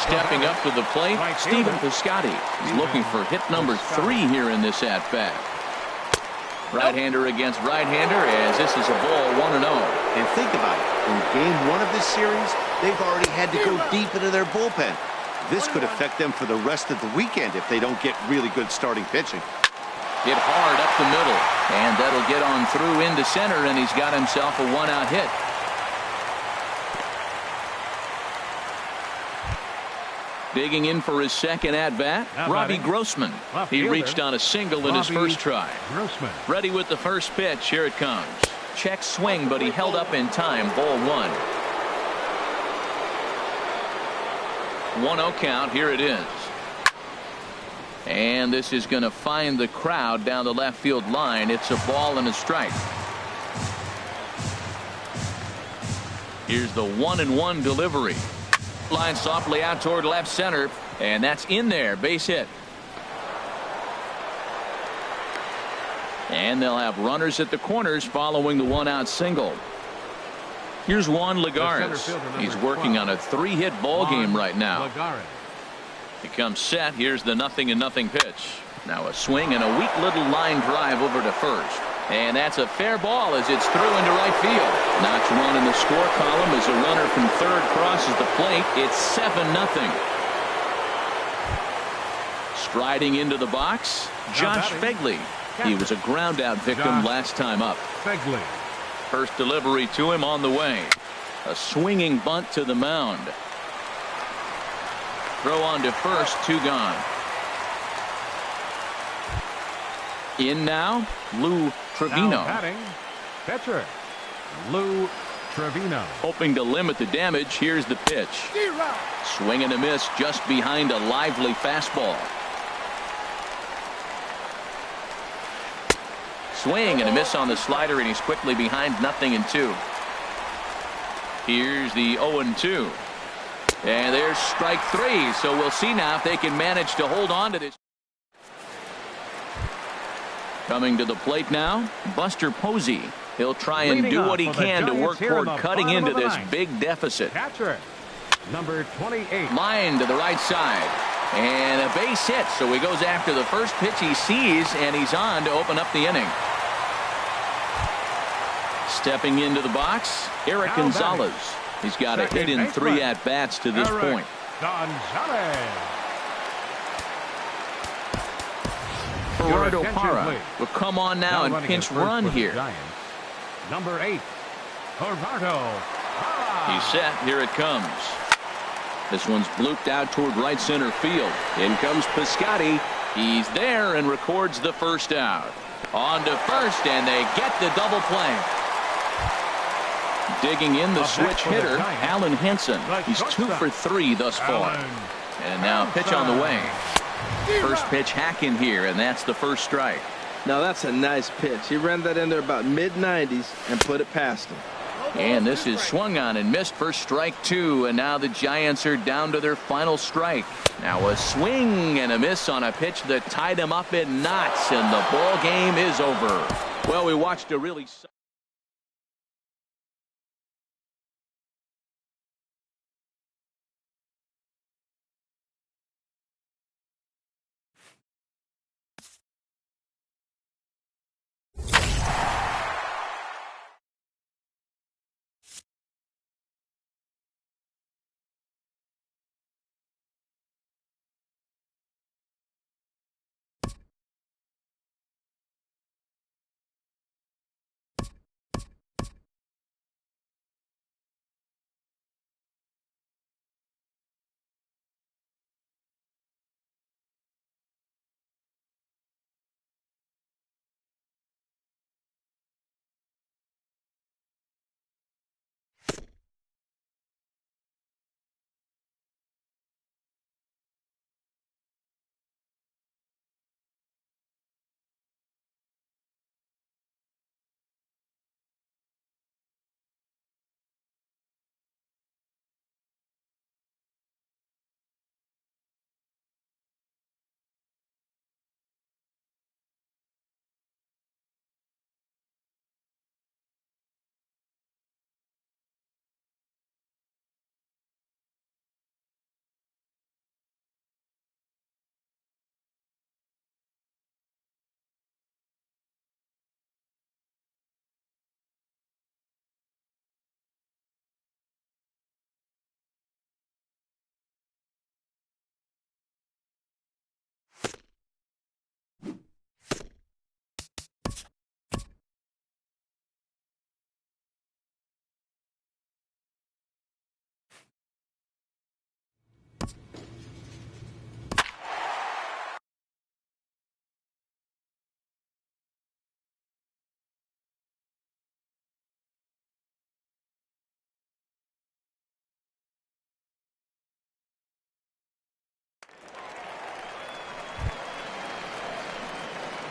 Stepping up to the plate, Stephen Piscotty. He's looking for hit number 3 here in this at-bat. Right-hander against right-hander as this is a ball 1-0. And think about it. In game 1 of this series, they've already had to go deep into their bullpen. This could affect them for the rest of the weekend if they don't get really good starting pitching. Hit hard up the middle, and that'll get on through into center, and he's got himself a 1-out hit. Digging in for his second at-bat, Robbie Grossman. He reached on a single in his first try. Ready with the first pitch. Here it comes. Check swing, but he held up in time. Ball 1. 1-0 count. Here it is. And this is going to find the crowd down the left field line. It's a ball and a strike. Here's the 1-1 delivery. Line softly out toward left center, and that's in there. Base hit. And they'll have runners at the corners following the 1-out single. Here's Juan Lagares. He's working on a 3-hit ball game right now. He comes set. Here's the 0-0 pitch. Now a swing and a weak little line drive over to first. And that's a fair ball as it's through into right field. Notch 1 in the score column as a runner from third crosses the plate. It's 7-0. Striding into the box, Josh Fegley. He was a ground out victim last time up. First delivery to him on the way. A swinging bunt to the mound. Throw on to first, 2 gone. In now, Lou Trevino. Now batting, pitcher, Lou Trevino. Hoping to limit the damage, here's the pitch. Swing and a miss just behind a lively fastball. Swing and a miss on the slider, and he's quickly behind 0-2. Here's the 0-2. And there's strike 3. So we'll see now if they can manage to hold on to this. Coming to the plate now, Buster Posey. He'll try and do what he can to work toward cutting into this big deficit. Catcher, number 28. Line to the right side. And a base hit. So he goes after the first pitch he sees, and he's on to open up the inning. Stepping into the box, Eric Gonzalez. He's got a hit in 3 at-bats to this point. Gonzalez. Gerardo Parra will come on now and pinch run here. Number 8, Gerardo Parra. He's set. Here it comes. This one's blooped out toward right center field. In comes Piscotty. He's there and records the first out. On to first, and they get the double play. Digging in the switch hitter, Alan Henson. He's 2 for 3 thus far. And now pitch on the way. First pitch hacking here, and that's the first strike. Now that's a nice pitch. He ran that in there about mid-90s and put it past him. And this is swung on and missed for strike 2, and now the Giants are down to their final strike. Now a swing and a miss on a pitch that tied him up in knots, and the ball game is over. Well, we watched a really...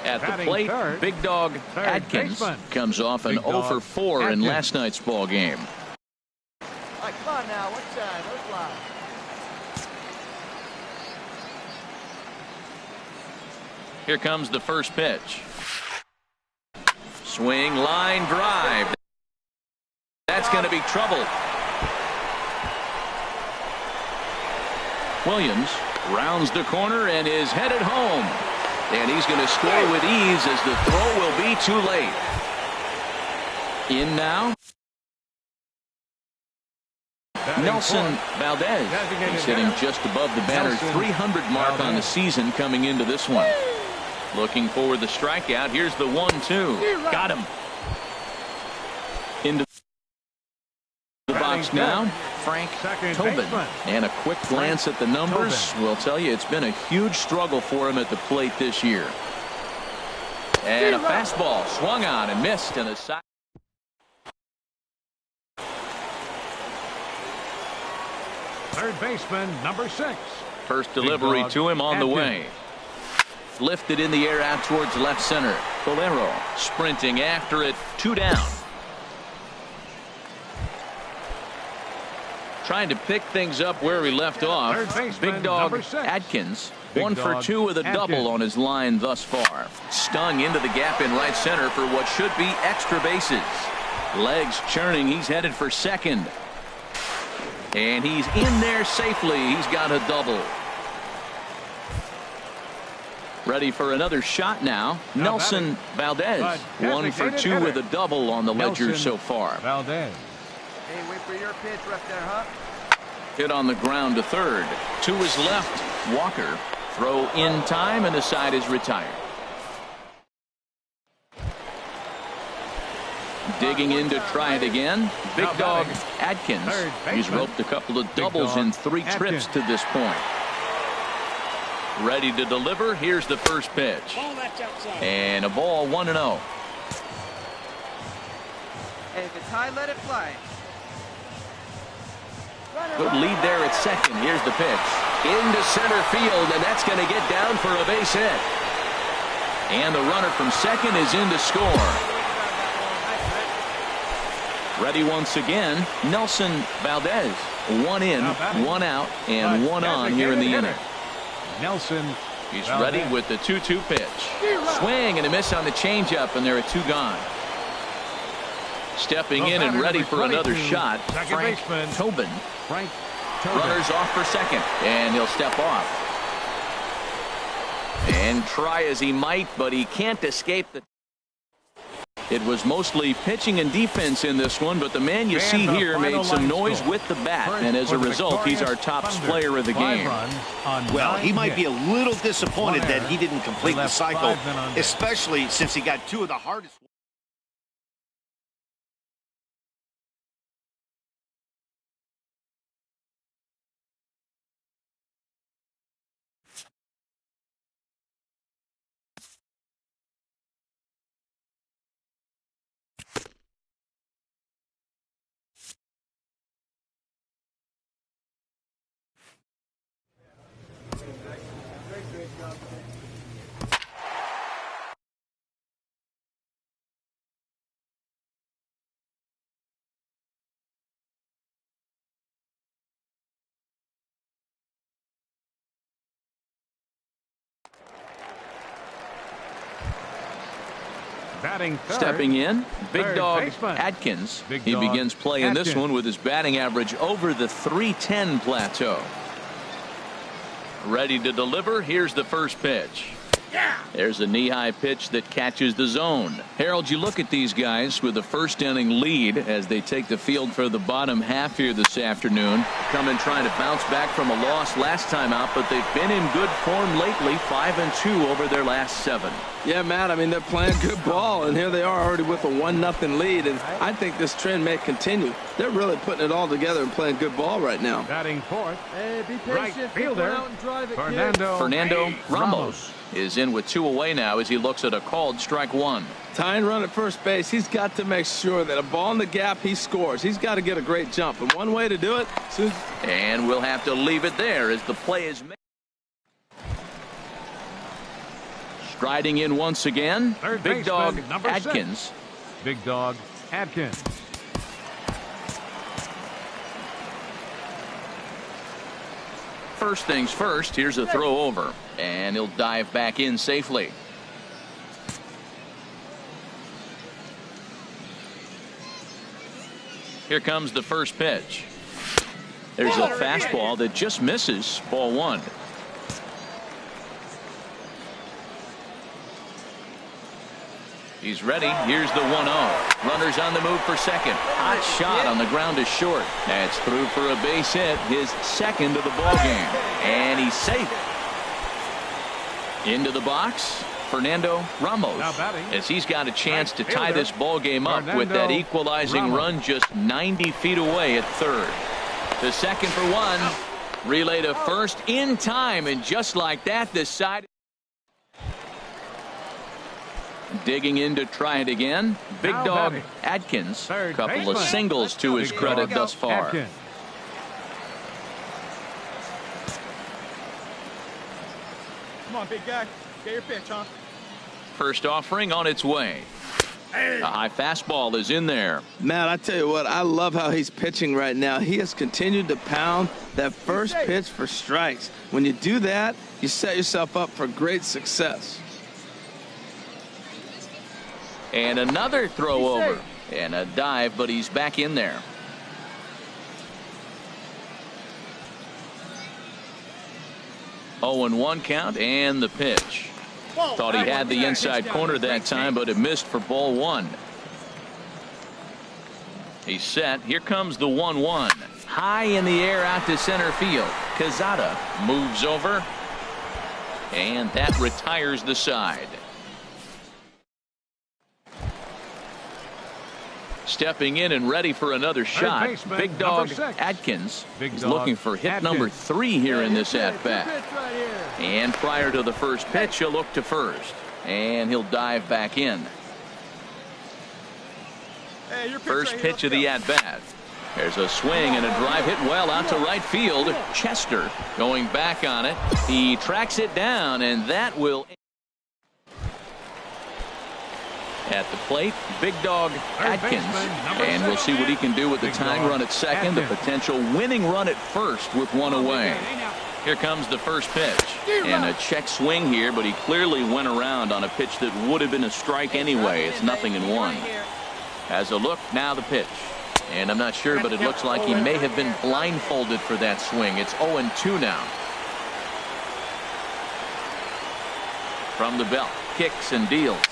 At the plate, big dog Adkins comes off an 0 for 4 in last night's ball game. All right, come on now. What time? What's live? Here comes the first pitch. Swing, line, drive. That's going to be trouble. Williams rounds the corner and is headed home. And he's going to score with ease as the throw will be too late. In now, Nelson Valdez. He's hitting just above the batter's 300 mark on the season coming into this one. Looking for the strikeout. Here's the 1-2. Got him. Into the box now, Frank Tobin. And a quick glance at the numbers will tell you it's been a huge struggle for him at the plate this year. And a fastball swung on and missed in a side. Third baseman, number 6. First delivery to him on the way. Lifted in the air out towards left center. Bolero sprinting after it. 2 down. Trying to pick things up where he left off. Big Dog Adkins. 1 for 2 with a double on his line thus far. Stung into the gap in right center for what should be extra bases. Legs churning. He's headed for second. And he's in there safely. He's got a double. Ready for another shot now. Nelson Valdez. 1 for 2 with a double on the ledger so far. Valdez. Hey, wait for your pitch right there, huh? Hit on the ground to third. To his left, Walker. Throw in time, and the side is retired. Digging in to try it again. Big Dog Adkins. He's roped a couple of doubles in 3 trips to this point. Ready to deliver. Here's the first pitch. And a ball 1-0. Hey, if it's high, let it fly. Good lead there at second. Here's the pitch. Into center field, and that's going to get down for a base hit. And the runner from second is in to score. Ready once again, Nelson Valdez. 1 in, 1 out, and 1 on here in the inning. Nelson. He's ready with the 2-2 pitch. Swing and a miss on the changeup, and there are 2 gone. Stepping in and ready for another shot, Frank Tobin. Runners off for second, and he'll step off. And try as he might, but he can't escape the... It was mostly pitching and defense in this one, but the man you see here made some noise with the bat, and as a result, he's our top player of the game. Well, he might be a little disappointed that he didn't complete the cycle, especially since he got 2 of the hardest. Stepping in, Big Dog Adkins. He begins play in this one with his batting average over the .310 plateau. Ready to deliver. Here's the first pitch. There's a knee-high pitch that catches the zone. Harold, you look at these guys with the first inning lead as they take the field for the bottom half here this afternoon. Coming trying to bounce back from a loss last time out, but they've been in good form lately, 5-2 over their last 7. Yeah, Matt, I mean, they're playing good ball, and here they are already with a 1-0 lead, and I think this trend may continue. They're really putting it all together and playing good ball right now. Batting fourth, hey, be patient. right fielder, out and drive it, Fernando Ramos is in with 2 away now as he looks at a called strike 1. Tying run at first base, he's got to make sure that a ball in the gap, he scores. He's got to get a great jump, and one way to do it. And we'll have to leave it there as the play is made. Striding in once again, Big Dog Adkins. Big Dog Adkins. First things first, here's a throw over, and he'll dive back in safely. Here comes the first pitch. There's a fastball that just misses, ball 1. He's ready. Here's the 1-0. Runners on the move for second. Hot shot on the ground is short. That's through for a base hit, his second of the ball game. And he's safe. Into the box, Fernando Ramos, as he's got a chance to tie this ball game up with that equalizing run just 90 feet away at third. The second for 1. Relay to first in time, and just like that, this side. Digging in to try it again. Big Now dog batting. Atkins. Third Couple of baseman. singles to his Big credit dog thus far. Atkins. Come on, big guy. Get your pitch, huh? First offering on its way. A high fastball is in there. Man, I tell you what, I love how he's pitching right now. He has continued to pound that first pitch for strikes. When you do that, you set yourself up for great success. And another throw over. And a dive, but he's back in there. Oh, and 1 count and the pitch. Thought he had the inside corner that time, but it missed for ball 1. He's set. Here comes the 1-1. High in the air out to center field. Quezada moves over. And that retires the side. Stepping in and ready for another shot. baseman, Big dog number 6. Atkins Big is dog looking for hit Atkins. number 3 here in this at bat. Right here. And prior to the first pitch, he'll look to first. And he'll dive back in. Hey, your pitch First right here. pitch of the at bat. There's a swing and a drive hit well out to right field. Chester going back on it. He tracks it down, and that will. At the plate, big dog Atkins. And we'll see what he can do with the Big tying dog run at second, the Atkins. potential winning run at first with 1 away. Here comes the first pitch. And a check swing here, but he clearly went around on a pitch that would have been a strike anyway. It's 0-1. Has a look, now the pitch. And I'm not sure, but it looks like he may have been blindfolded for that swing. It's 0-2 now. From the belt, kicks and deals.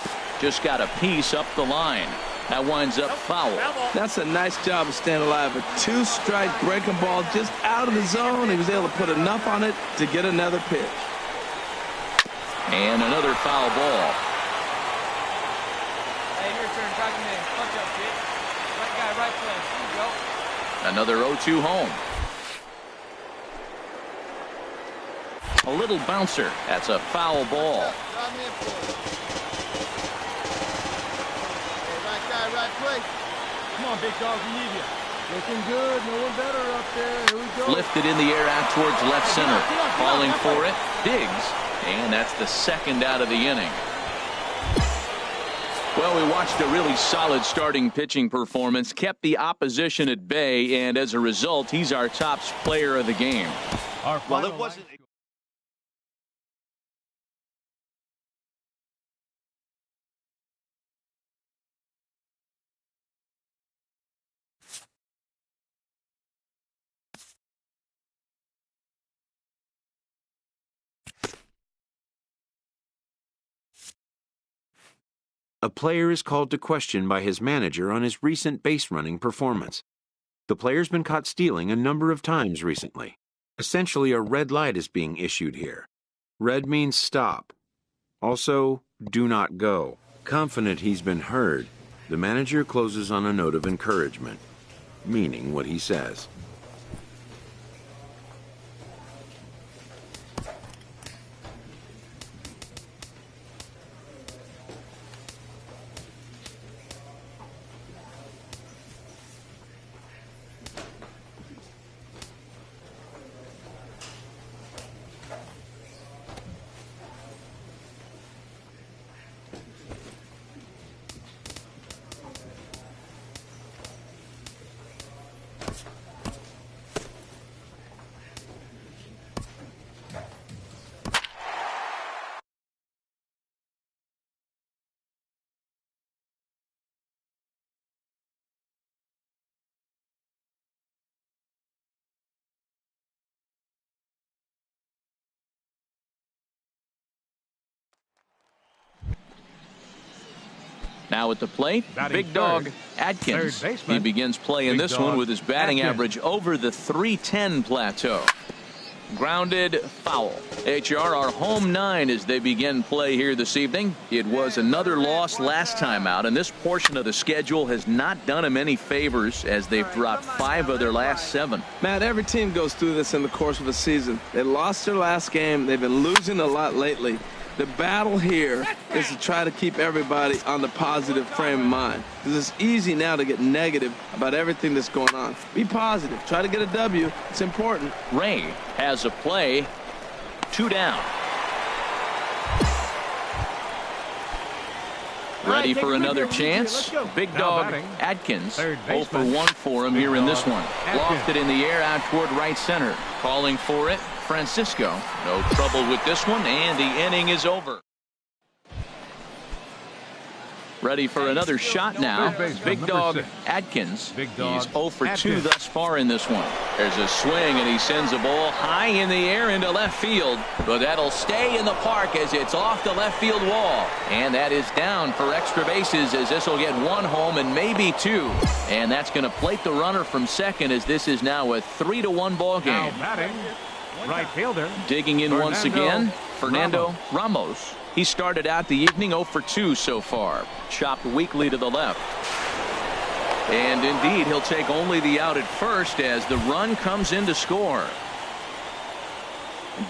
Just got a piece up the line. That winds up foul. That's a nice job of staying alive. A 2-strike breaking ball just out of the zone. He was able to put enough on it to get another pitch. And another foul ball. Hey, your turn. Talk to me. Punch up, kid. Right guy, right place. Here you go. Another 0-2 home. A little bouncer. That's a foul ball. Drive me in for it. Hey, right guy, right place. Come on, big dog. We need you. Looking good. No one better up there. Here we go. Lifted in the air out towards left center. Falling for it. Diggs. And that's the second out of the inning. Well, we watched a really solid starting pitching performance, kept the opposition at bay, and as a result, he's our top player of the game. Our Well, final it wasn't. A player is called to question by his manager on his recent base running performance. The player's been caught stealing a number of times recently. Essentially, a red light is being issued here. Red means stop. Also, do not go. Confident he's been heard, the manager closes on a note of encouragement, meaning what he says. Now at the plate, Batting big dog third. Atkins. Third baseman. He begins playing Big this dog one with his batting Atkins. average over the .310 plateau. Grounded foul. HR, our home 9 as they begin play here this evening. It was another loss last time out, and this portion of the schedule has not done them any favors as they've dropped 5 of their last 7. Matt, every team goes through this in the course of the season. They lost their last game. They've been losing a lot lately. The battle here is to try to keep everybody on the positive frame of mind. Because it's easy now to get negative about everything that's going on. Be positive. Try to get a W. It's important. Ray has a play. 2 down. Ready for another chance. Big dog Atkins. 0 for 1 for him here in this one. Lofted in the air out toward right center. Calling for it, Francisco. No trouble with this one, and the inning is over. Ready for another shot now. Big dog Atkins. He's 0 for 2 thus far in this one. There's a swing, and he sends a ball high in the air into left field. But that'll stay in the park as it's off the left field wall. And that is down for extra bases as this will get 1 home and maybe 2. And that's going to plate the runner from second as this is now a 3-1 ball game. Now batting, right fielder. Digging in once again, Fernando Ramos. He started out the evening 0 for 2 so far. Chopped weakly to the left. And indeed, he'll take only the out at first as the run comes in to score.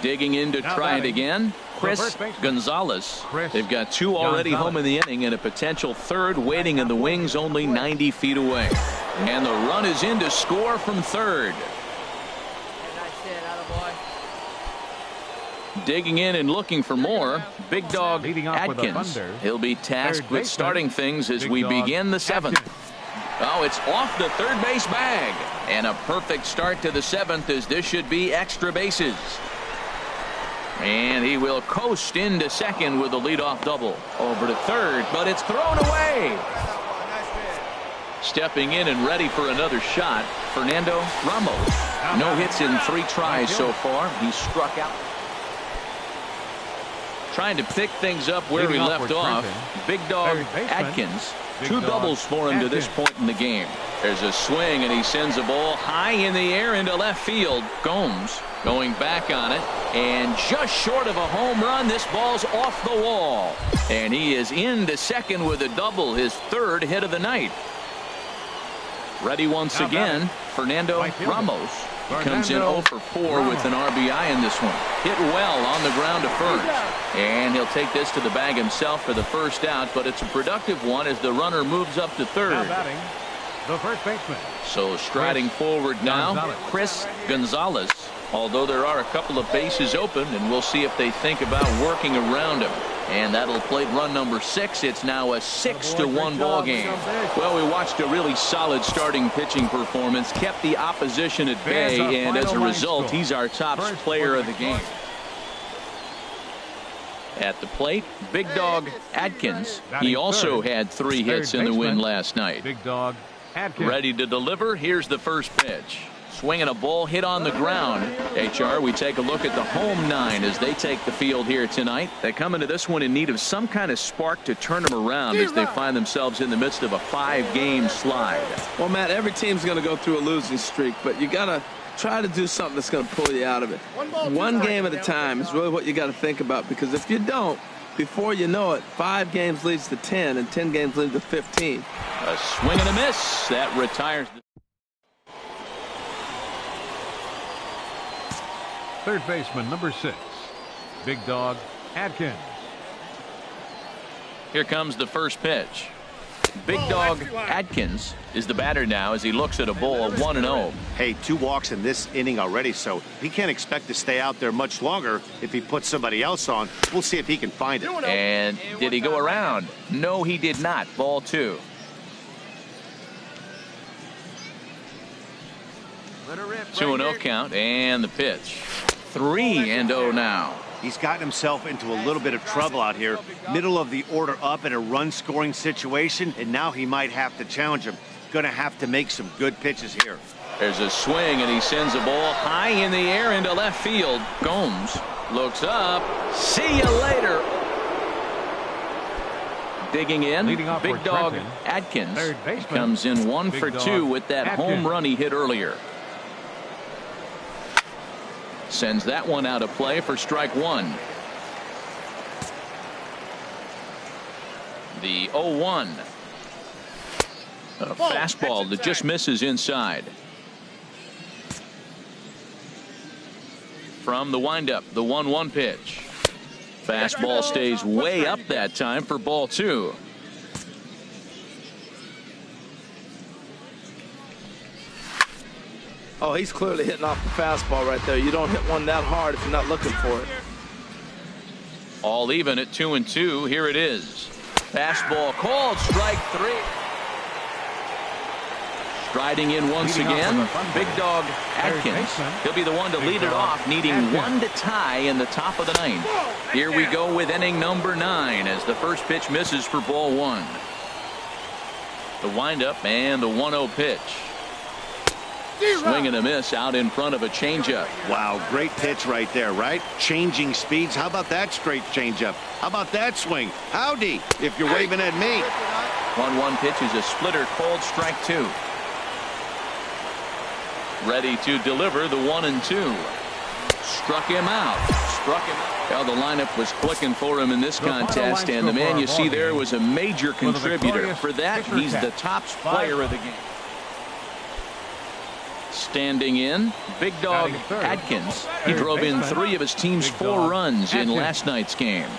Digging in to try it again, Chris Gonzalez. They've got 2 already home in the inning and a potential 3rd waiting in the wings only 90 feet away. And the run is in to score from 3rd. Digging in and looking for more, Big Dog Atkins. He'll be tasked with starting things as we begin the 7th. Oh, it's off the third base bag. And a perfect start to the 7th as this should be extra bases. And he will coast into second with a leadoff double. Over to third, but it's thrown away. Stepping in and ready for another shot, Fernando Ramos. No hits in 3 tries so far. He struck out. Trying to pick things up where he left off. Big dog Atkins. 2 doubles for him to this point in the game. There's a swing, and he sends a ball high in the air into left field. Gomes going back on it, and just short of a home run. This ball's off the wall. And he is into second with a double, his 3rd hit of the night. Ready once again, Fernando Ramos. He comes in 0 for 4 with an RBI in this one. Hit well on the ground to first. And he'll take this to the bag himself for the first out, but it's a productive one as the runner moves up to third. Now batting, the first baseman. So striding forward now, Chris Gonzalez. Although there are a couple of bases open, and we'll see if they think about working around him. And that'll plate run number 6. It's now a 6-1 ball game. Well, we watched a really solid starting pitching performance, kept the opposition at bay, and as a result, he's our top player of the game. At the plate, Big Dog Atkins. He also had 3 hits in the win last night. Big dog Atkins. Ready to deliver. Here's the first pitch. Swinging a ball hit on the ground. HR, we take a look at the home 9 as they take the field here tonight. They come into this one in need of some kind of spark to turn them around as they find themselves in the midst of a 5-game slide. Well, Matt, every team's going to go through a losing streak, but you got to try to do something that's going to pull you out of it. One game at a time is really what you got to think about, because if you don't, before you know it, 5 games leads to 10 and 10 games lead to 15. A swing and a miss. That retires the Third baseman, number 6, Big Dog Atkins. Here comes the first pitch. Big Dog Atkins is the batter now as he looks at a ball 1-0. Hey, 2 walks in this inning already, so he can't expect to stay out there much longer if he puts somebody else on. We'll see if he can find it. And did he go around? No, he did not. Ball 2. 2-0 count, and the pitch. 3-0 now. He's gotten himself into a little bit of trouble out here. Middle of the order up in a run-scoring situation, and now he might have to challenge him. Going to have to make some good pitches here. There's a swing, and he sends a ball high in the air into left field. Gomes looks up. See you later. Digging in, Big Dog Atkins comes in 1 for 2 with that home run he hit earlier. Sends that one out of play for strike 1. The 0-1. A fastball that just misses inside. From the windup, the 1-1 pitch. Fastball stays way up that time for ball 2. Oh, he's clearly hitting off the fastball right there. You don't hit one that hard if you're not looking for it. All even at 2-2. Here it is. Fastball called, strike 3. Striding in once again, Big Dog Atkins. He'll be the one to lead it off, needing one to tie in the top of the 9th. Here we go with inning number 9 as the first pitch misses for ball 1. The windup and the 1-0 pitch. Swing and a miss out in front of a changeup. Wow, great pitch right there, right? Changing speeds. How about that straight changeup? How about that swing? Howdy, if you're waving at me. 1-1 pitch is a splitter called, strike 2. Ready to deliver the 1-2. Struck him out. Well, the lineup was clicking for him in this contest, and the man you see there was a major contributor. For that, he's the top player of the game. Standing in, Big Dog Atkins. He drove in 3 of his team's 4 runs in last night's game.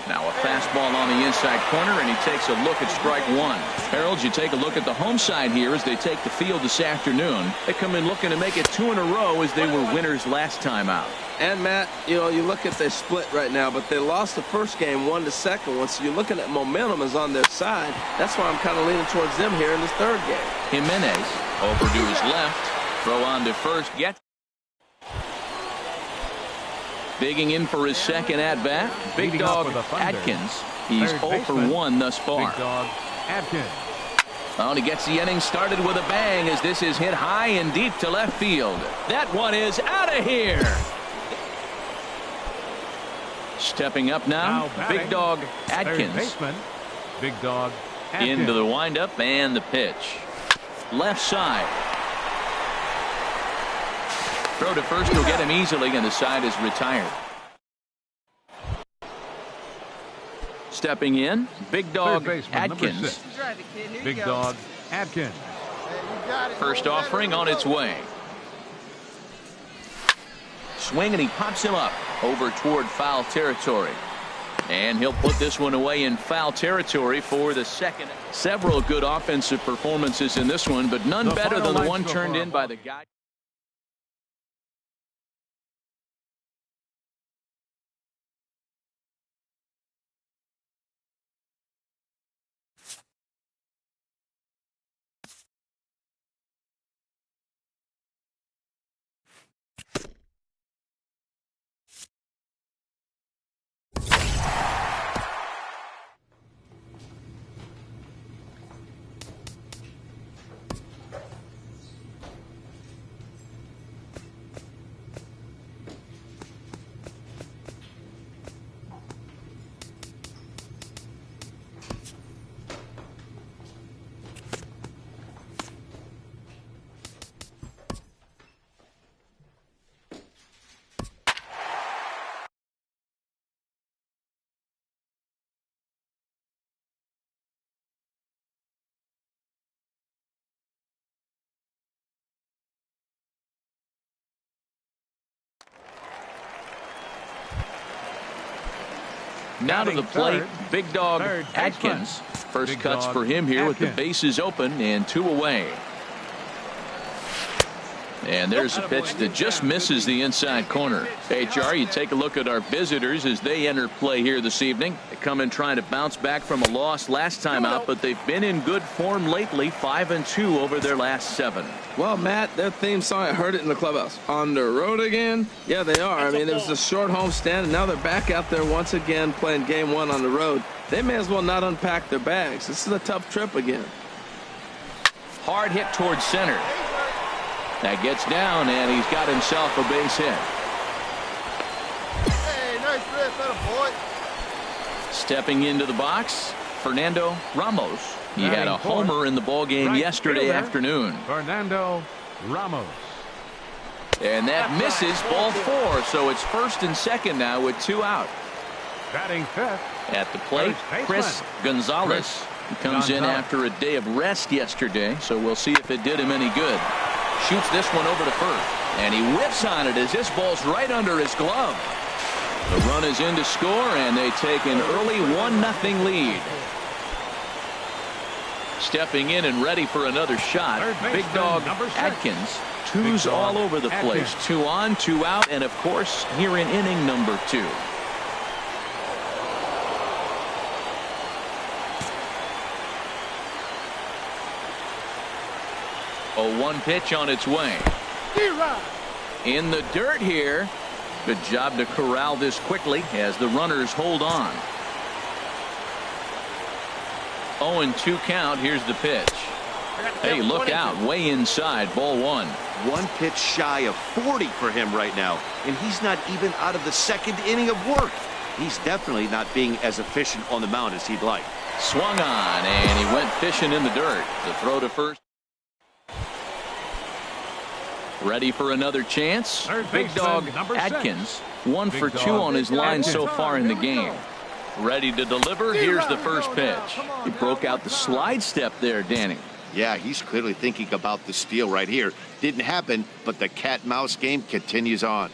Now a fastball on the inside corner, and he takes a look at strike 1. Harold, you take a look at the home side here as they take the field this afternoon. They come in looking to make it 2 in a row as they were winners last time out. And Matt, you know, you look at their split right now, but they lost the first game 1 to second one, so you're looking at momentum is on their side. That's why I'm kind of leaning towards them here in this 3rd game. Jimenez over to his left. Throw on to first. Gets. Digging in for his second at-bat, Big Dog Atkins. He's 0 for 1 thus far. Big Dog Atkins. Oh, and he gets the inning started with a bang as this is hit high and deep to left field. That one is out of here. Stepping up now Big Dog Atkins. Big Dog Atkins. Into the windup and the pitch. Left side. Throw to first will get him easily, and the side is retired. Stepping in, Big Dog Atkins. Big Dog Atkins. First offering on its way. Swing, and he pops him up over toward foul territory. And he'll put this one away in foul territory for the second. Several good offensive performances in this one, but none better than the one turned in by the guy. Now to the plate, Big Dog Atkins. First cuts for him here with the bases open and 2 away. And there's a pitch that just misses the inside corner. HR, you take a look at our visitors as they enter play here this evening. They come in trying to bounce back from a loss last time out, but they've been in good form lately, 5-2 over their last 7. Well, Matt, their theme song, I heard it in the clubhouse. On the road again? Yeah, they are. I mean, it was a short homestand, and now they're back out there once again playing game 1 on the road. They may as well not unpack their bags. This is a tough trip again. Hard hit towards center. That gets down, and he's got himself a base hit. Hey, nice rip, boy. Stepping into the box, Fernando Ramos. He had a homer in the ballgame yesterday afternoon. Fernando Ramos. And that misses ball 4, so it's first and second now with 2 out. Batting fifth. At the plate, Chris Gonzalez. He comes in after a day of rest yesterday, so we'll see if it did him any good. Shoots this one over to first, and he whips on it as this ball's right under his glove. The run is in to score, and they take an early 1-0 lead. Stepping in and ready for another shot, big dog Atkins. Twos all over the place. 2 on, 2 out, and of course here in inning number 2. A 1 pitch on its way. In the dirt here. Good job to corral this quickly as the runners hold on. 0-2 count. Here's the pitch. Hey, look out. Way inside. Ball 1. 1 pitch shy of 40 for him right now, and he's not even out of the 2nd inning of work. He's definitely not being as efficient on the mound as he'd like. Swung on, and he went fishing in the dirt. The throw to first. Ready for another chance. Big dog Atkins. 1 for 2 on his line so far in the game. Ready to deliver. Here's the first pitch. He broke out the slide step there, Danny. Yeah, he's clearly thinking about the steal right here. Didn't happen, but the cat-mouse game continues on.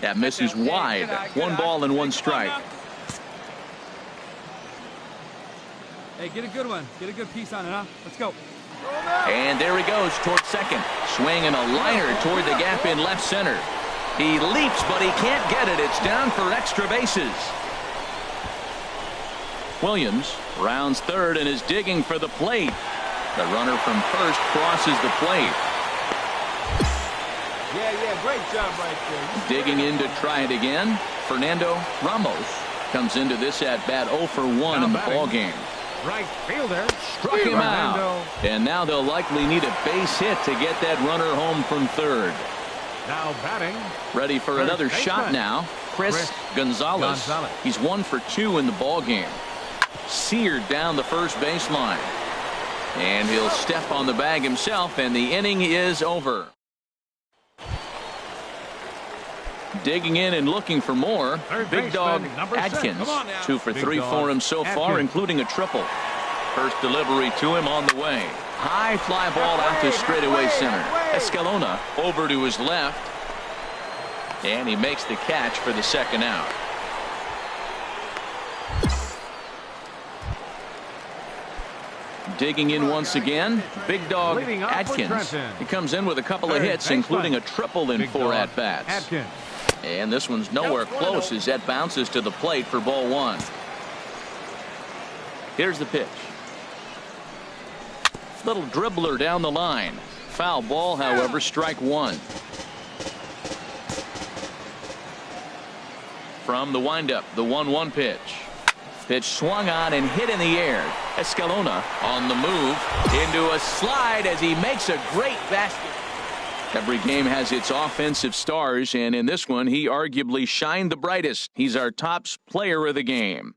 That misses wide. 1 ball and 1 strike. Hey, get a good one. Get a good piece on it, huh? Let's go. And there he goes toward second. Swinging a liner toward the gap in left center. He leaps, but he can't get it. It's down for extra bases. Williams rounds third and is digging for the plate. The runner from first crosses the plate. Yeah, great job right there. Digging in to try it again. Fernando Ramos comes into this at bat 0 for 1 in the ball game. Right fielder Struck him out. And now they'll likely need a base hit to get that runner home from third. Now batting. Ready for another shot now. Chris Gonzalez. He's 1 for 2 in the ball game. Seared down the first baseline. And he'll step on the bag himself, and the inning is over. Digging in and looking for more. Big dog Atkins. 2 for 3 for him so far, including a triple. First delivery to him on the way. High fly ball out to straightaway center. Escalona over to his left. And he makes the catch for the second out. Digging in once again, big dog Atkins. He comes in with a couple of hits, including a triple in 4 at-bats. And this one's nowhere close as that bounces to the plate for ball 1. Here's the pitch. Little dribbler down the line. Foul ball, however, strike 1. From the windup, the 1-1 pitch. Pitch swung on and hit in the air. Escalona on the move into a slide as he makes a great basket. Every game has its offensive stars, and in this one, he arguably shined the brightest. He's our top player of the game.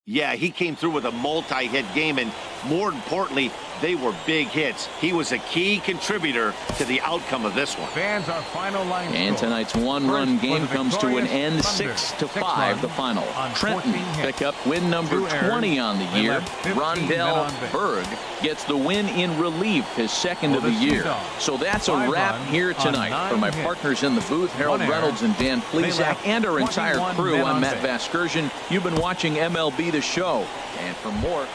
Yeah, he came through with a multi-hit game, and more importantly, they were big hits. He was a key contributor to the outcome of this one. Fans, our final line. And tonight's 1-run game comes to an end, 6-5, the final. Trenton pick up win number 20 on the year. Rondell Berg gets the win in relief, his 2nd of the year. So that's a wrap here tonight. For my partners in the booth, Harold Reynolds and Dan Plesac, and our entire crew, I'm Matt Vasgersian. You've been watching MLB The Show. And for more...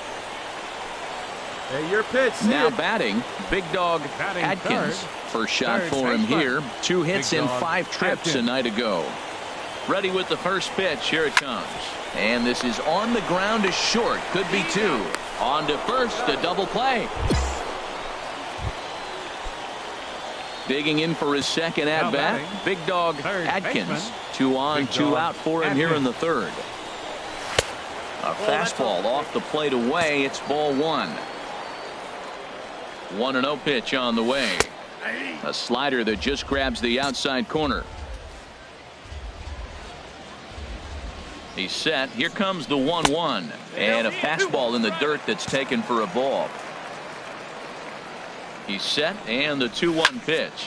Hey, your pitch. Now batting, big dog Atkins. First shot for him here. 2 hits in 5 trips a night ago. Ready with the first pitch. Here it comes. And this is on the ground to short. Could be 2. On to first, a double play. Digging in for his second at bat. Big dog Atkins. 2 on, 2 out for him here in the third. A fastball off the plate away. It's ball 1. 1-0 pitch on the way. A slider that just grabs the outside corner. He's set. Here comes the 1-1. And a fastball in the dirt that's taken for a ball. He's set, and the 2-1 pitch.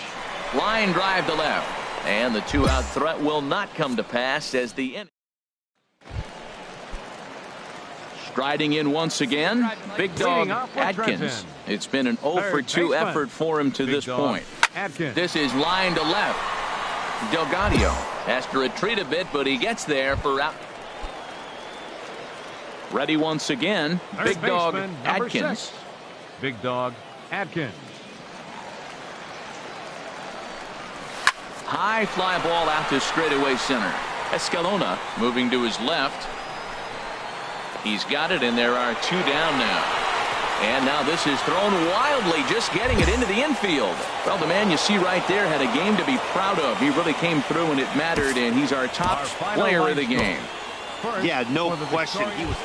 Line drive to left. And the 2-out threat will not come to pass as the inning. Striding in once again, big dog Atkins. It's been an 0 for 2 effort for him to this point. This is line to left. Delgado has to retreat a bit, but he gets there for out. Ready once again. Third Big dog baseman, number Atkins. 6. Big dog Atkins. High fly ball out to straightaway center. Escalona moving to his left. He's got it, and there are 2 down now. And now this is thrown wildly, just getting it into the infield. Well, the man you see right there had a game to be proud of. He really came through when it mattered, and he's our top player of the game. Yeah, no question. He was.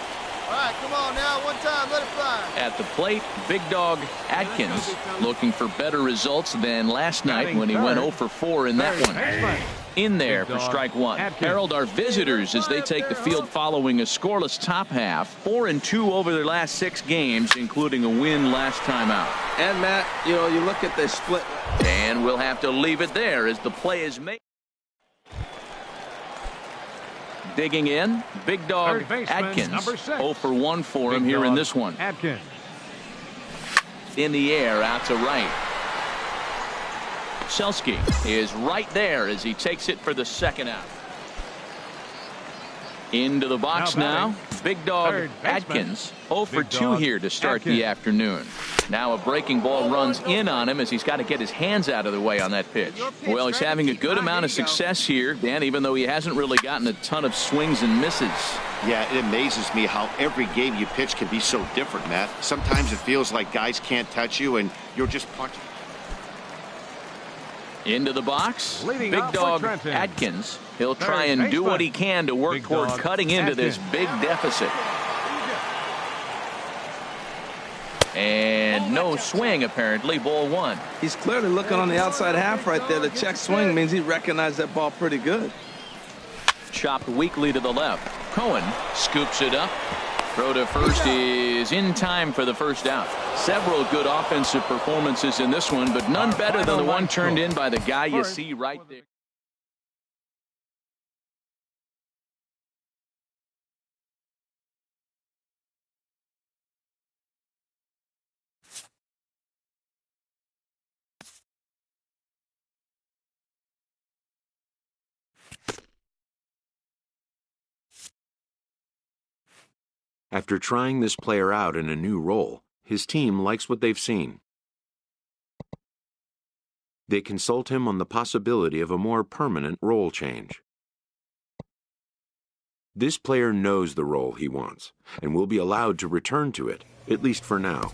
All right, come on now. One time, let it fly. At the plate, Big Dog Atkins looking for better results than last night when he went 0 for 4 in that one. In there for strike 1. Harold, our visitors, as they take the field following a scoreless top half. 4-2 over their last 6 games, including a win last time out. And, Matt, you know, you look at the split. And we'll have to leave it there as the play is made. Digging in, Big Dog Atkins. Number 6. 0 for 1 for him here in this one. Atkins. In the air, out to right. Selski is right there as he takes it for the second out. Into the box now. Big Dog Atkins. 0 for 2 here to start the afternoon. Now a breaking ball runs in on him as he's got to get his hands out of the way on that pitch. Well, he's having a good amount of success here, Dan, even though he hasn't really gotten a ton of swings and misses. Yeah, it amazes me how every game you pitch can be so different, Matt. Sometimes it feels like guys can't touch you and you're just punching. Into the box, Leading Big off Dog for Trenton. Atkins. He'll try Third and do baseman, what he can to work Big toward Dog cutting into this Atkins. big deficit. And no swing, apparently. Ball 1. He's clearly looking on the outside half right there. The check swing means he recognized that ball pretty good. Chopped weakly to the left. Cohen scoops it up. Throw to first is in time for the first out. Several good offensive performances in this one, but none better than the one turned in by the guy you see right there. After trying this player out in a new role, his team likes what they've seen. They consult him on the possibility of a more permanent role change. This player knows the role he wants and will be allowed to return to it, at least for now.